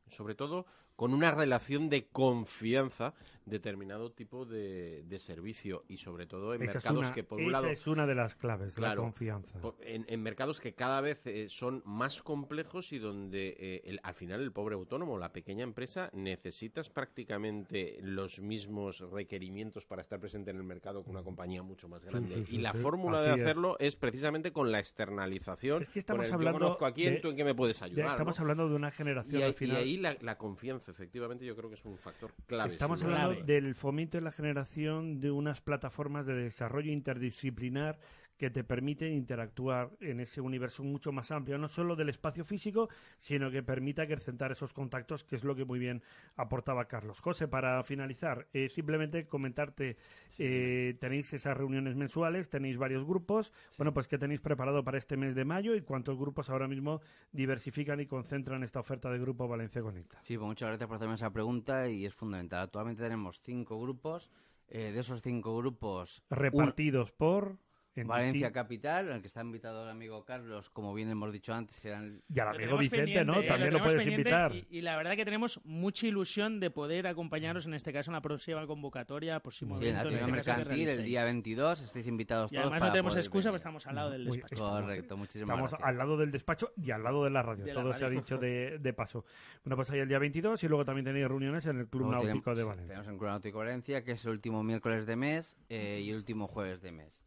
sobre todo con una relación de confianza, determinado tipo de servicio, y sobre todo en mercados que por un lado...
Esa es una de las claves,
claro,
la confianza.
En mercados que cada vez son más complejos, y donde al final el pobre autónomo, la pequeña empresa, necesitas prácticamente los mismos requerimientos para estar presente en el mercado que una compañía mucho más grande. Y la fórmula de hacerlo es precisamente con la externalización.
Es que estamos
yo
hablando
conozco a quién, tú en qué me puedes ayudar.
Estamos hablando de una generación al final.
Y ahí la confianza, efectivamente, yo creo que es un factor clave.
Estamos hablando del fomento y la generación de unas plataformas de desarrollo interdisciplinar que te permiten interactuar en ese universo mucho más amplio, no solo del espacio físico, sino que permita acrecentar esos contactos, que es lo que muy bien aportaba Carlos. José, para finalizar, simplemente comentarte, tenéis esas reuniones mensuales, tenéis varios grupos, bueno, pues ¿qué tenéis preparado para este mes de mayo y cuántos grupos ahora mismo diversifican y concentran esta oferta de Grupo Valencia Conecta?
Sí, pues muchas gracias por hacerme esa pregunta, y es fundamental. Actualmente tenemos 5 grupos, de esos 5 grupos...
Repartidos por...
Valencia Capital, al que está invitado el amigo Carlos, como bien hemos dicho antes. Y al
amigo Vicente, ¿no? También lo puedes invitar.
Y la verdad que tenemos mucha ilusión de poder acompañaros, en este caso, en la próxima convocatoria, próximo evento.
En la mercantil, el día 22, estáis invitados todos.
Y además no tenemos excusa, porque estamos al lado del despacho.
Correcto, muchísimas gracias.
Estamos al lado del despacho y al lado de la radio. Todo se ha dicho de paso. Bueno, pues ahí el día 22, y luego también tenéis reuniones en el Club Náutico de Valencia.
Tenemos el Club Náutico de Valencia, que es el último miércoles de mes y el último jueves de mes.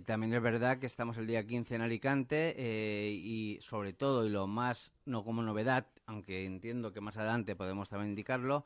También es verdad que estamos el día 15 en Alicante, y sobre todo, y lo más, no como novedad, aunque entiendo que más adelante podemos también indicarlo,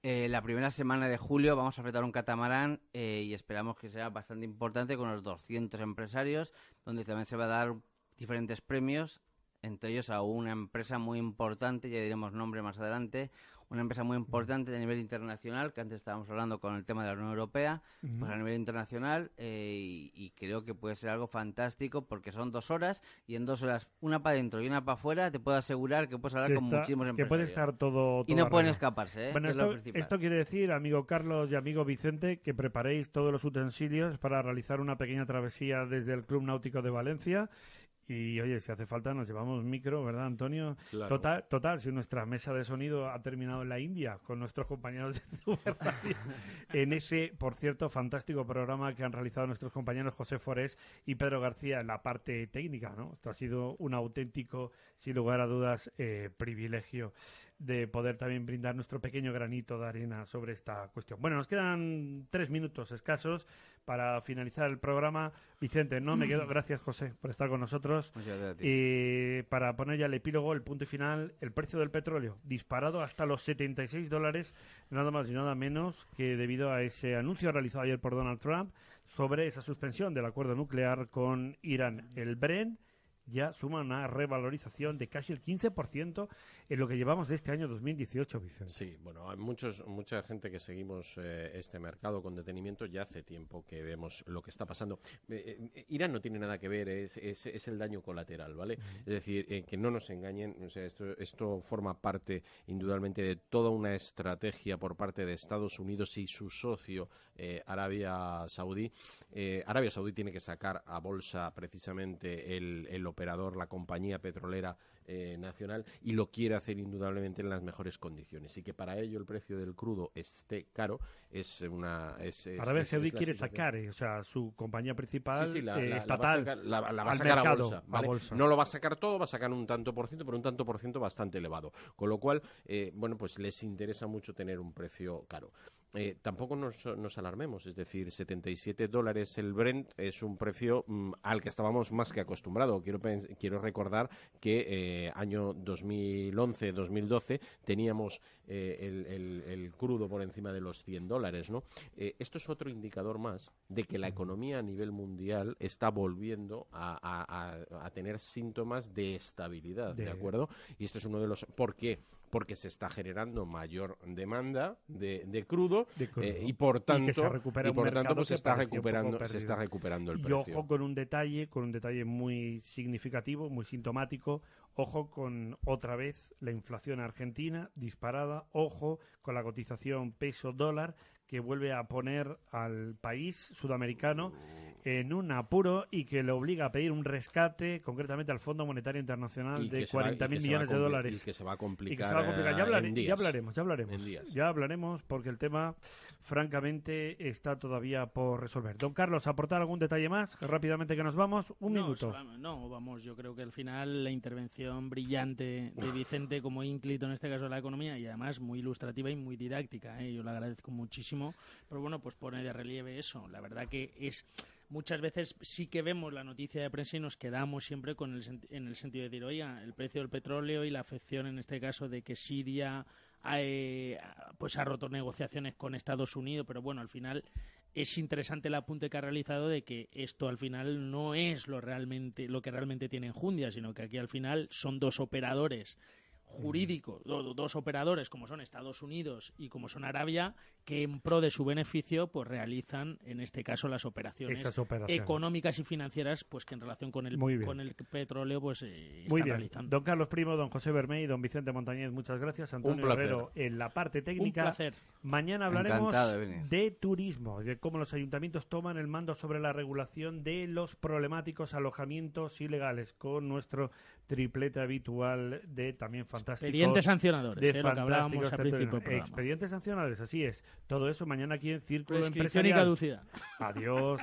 la primera semana de julio vamos a fretar un catamarán, y esperamos que sea bastante importante, con los 200 empresarios, donde también se va a dar diferentes premios, entre ellos a una empresa muy importante, ya diremos nombre más adelante, una empresa muy importante a nivel internacional, que antes estábamos hablando con el tema de la Unión Europea, pues a nivel internacional, y creo que puede ser algo fantástico, porque son 2 horas, y en 2 horas, una para adentro y una para afuera, te puedo asegurar que puedes hablar con muchísimos empresarios.
Que puede estar todo
y no pueden escaparse,
Bueno, esto quiere decir, amigo Carlos y amigo Vicente, que preparéis todos los utensilios para realizar una pequeña travesía desde el Club Náutico de Valencia. Y, oye, si hace falta nos llevamos micro, ¿verdad, Antonio?
Claro.
Total, si nuestra mesa de sonido ha terminado en la India con nuestros compañeros de CV Radio, en ese, por cierto, fantástico programa que han realizado nuestros compañeros José Forés y Pedro García en la parte técnica, ¿no? Esto ha sido un auténtico, sin lugar a dudas, privilegio de poder también brindar nuestro pequeño granito de arena sobre esta cuestión. Bueno, nos quedan 3 minutos escasos para finalizar el programa. Vicente, no me quedo. Gracias, José, por estar con nosotros. Para poner ya el epílogo, el punto y final, el precio del petróleo disparado hasta los $76, nada más y nada menos que debido a ese anuncio realizado ayer por Donald Trump sobre esa suspensión del acuerdo nuclear con Irán. El Brent ya suma una revalorización de casi el 15% en lo que llevamos de este año 2018, Vicente.
Sí, bueno, hay mucha gente que seguimos este mercado con detenimiento. Ya hace tiempo que vemos lo que está pasando. Irán no tiene nada que ver, es el daño colateral, ¿vale? Es decir, que no nos engañen, o sea, esto forma parte indudablemente de toda una estrategia por parte de Estados Unidos y su socio Arabia Saudí. Arabia Saudí tiene que sacar a bolsa precisamente el operador, la compañía petrolera nacional, y lo quiere hacer indudablemente en las mejores condiciones, y que para ello el precio del crudo esté caro
Arabia Saudí quiere sacar, o sea, su compañía principal estatal
la va a sacar a bolsa, ¿vale? No lo va a sacar todo, va a sacar un tanto por ciento, pero un tanto por ciento bastante elevado, con lo cual bueno, pues les interesa mucho tener un precio caro. Tampoco nos alarmemos, es decir, $77 el Brent es un precio al que estábamos más que acostumbrados. Quiero recordar que año 2011-2012 teníamos el crudo por encima de los $100, ¿no? Esto es otro indicador más de que la economía a nivel mundial está volviendo a tener síntomas de estabilidad, ¿de acuerdo? Y esto es uno de los... ¿Por qué? Porque se está generando mayor demanda de crudo, y por tanto pues se está recuperando el precio.
Y ojo con un detalle muy significativo, muy sintomático. Ojo con otra vez la inflación argentina disparada. Ojo con la cotización peso-dólar, que vuelve a poner al país sudamericano en un apuro y que le obliga a pedir un rescate, concretamente al Fondo Monetario Internacional, de 40.000 millones de dólares.
Y que se va a complicar.
Ya hablaremos porque el tema, francamente, está todavía por resolver. Don Carlos, ¿aportar algún detalle más? Rápidamente que nos vamos. Un minuto.
Yo creo que al final la intervención brillante de Vicente como ínclito, en este caso de la economía, y además muy ilustrativa y muy didáctica, yo le agradezco muchísimo, pero bueno, pues pone de relieve eso. La verdad que es... Muchas veces sí que vemos la noticia de prensa y nos quedamos siempre en el sentido de decir, oiga, el precio del petróleo y la afección en este caso de que Siria pues ha roto negociaciones con Estados Unidos, pero bueno, al final es interesante el apunte que ha realizado de que esto al final no es lo que realmente tiene enjundia, sino que aquí al final son dos operadores jurídicos, dos operadores como son Estados Unidos y como son Arabia, que en pro de su beneficio pues realizan en este caso las operaciones económicas y financieras pues que en relación con el petróleo pues están realizando.
Don Carlos Primo, don José Bermey, don Vicente Montañez, muchas gracias. Antonio Herrero en la parte técnica.
Un placer.
Mañana hablaremos de turismo, de cómo los ayuntamientos toman el mando sobre la regulación de los problemáticos alojamientos ilegales, con nuestro triplete habitual de también fantástico.
Expedientes sancionadores, lo que hablábamos al principio del programa.
Expedientes sancionadores, así es. Todo eso mañana aquí en Círculo
Prescripción
Empresarial.
Y caducidad.
Adiós.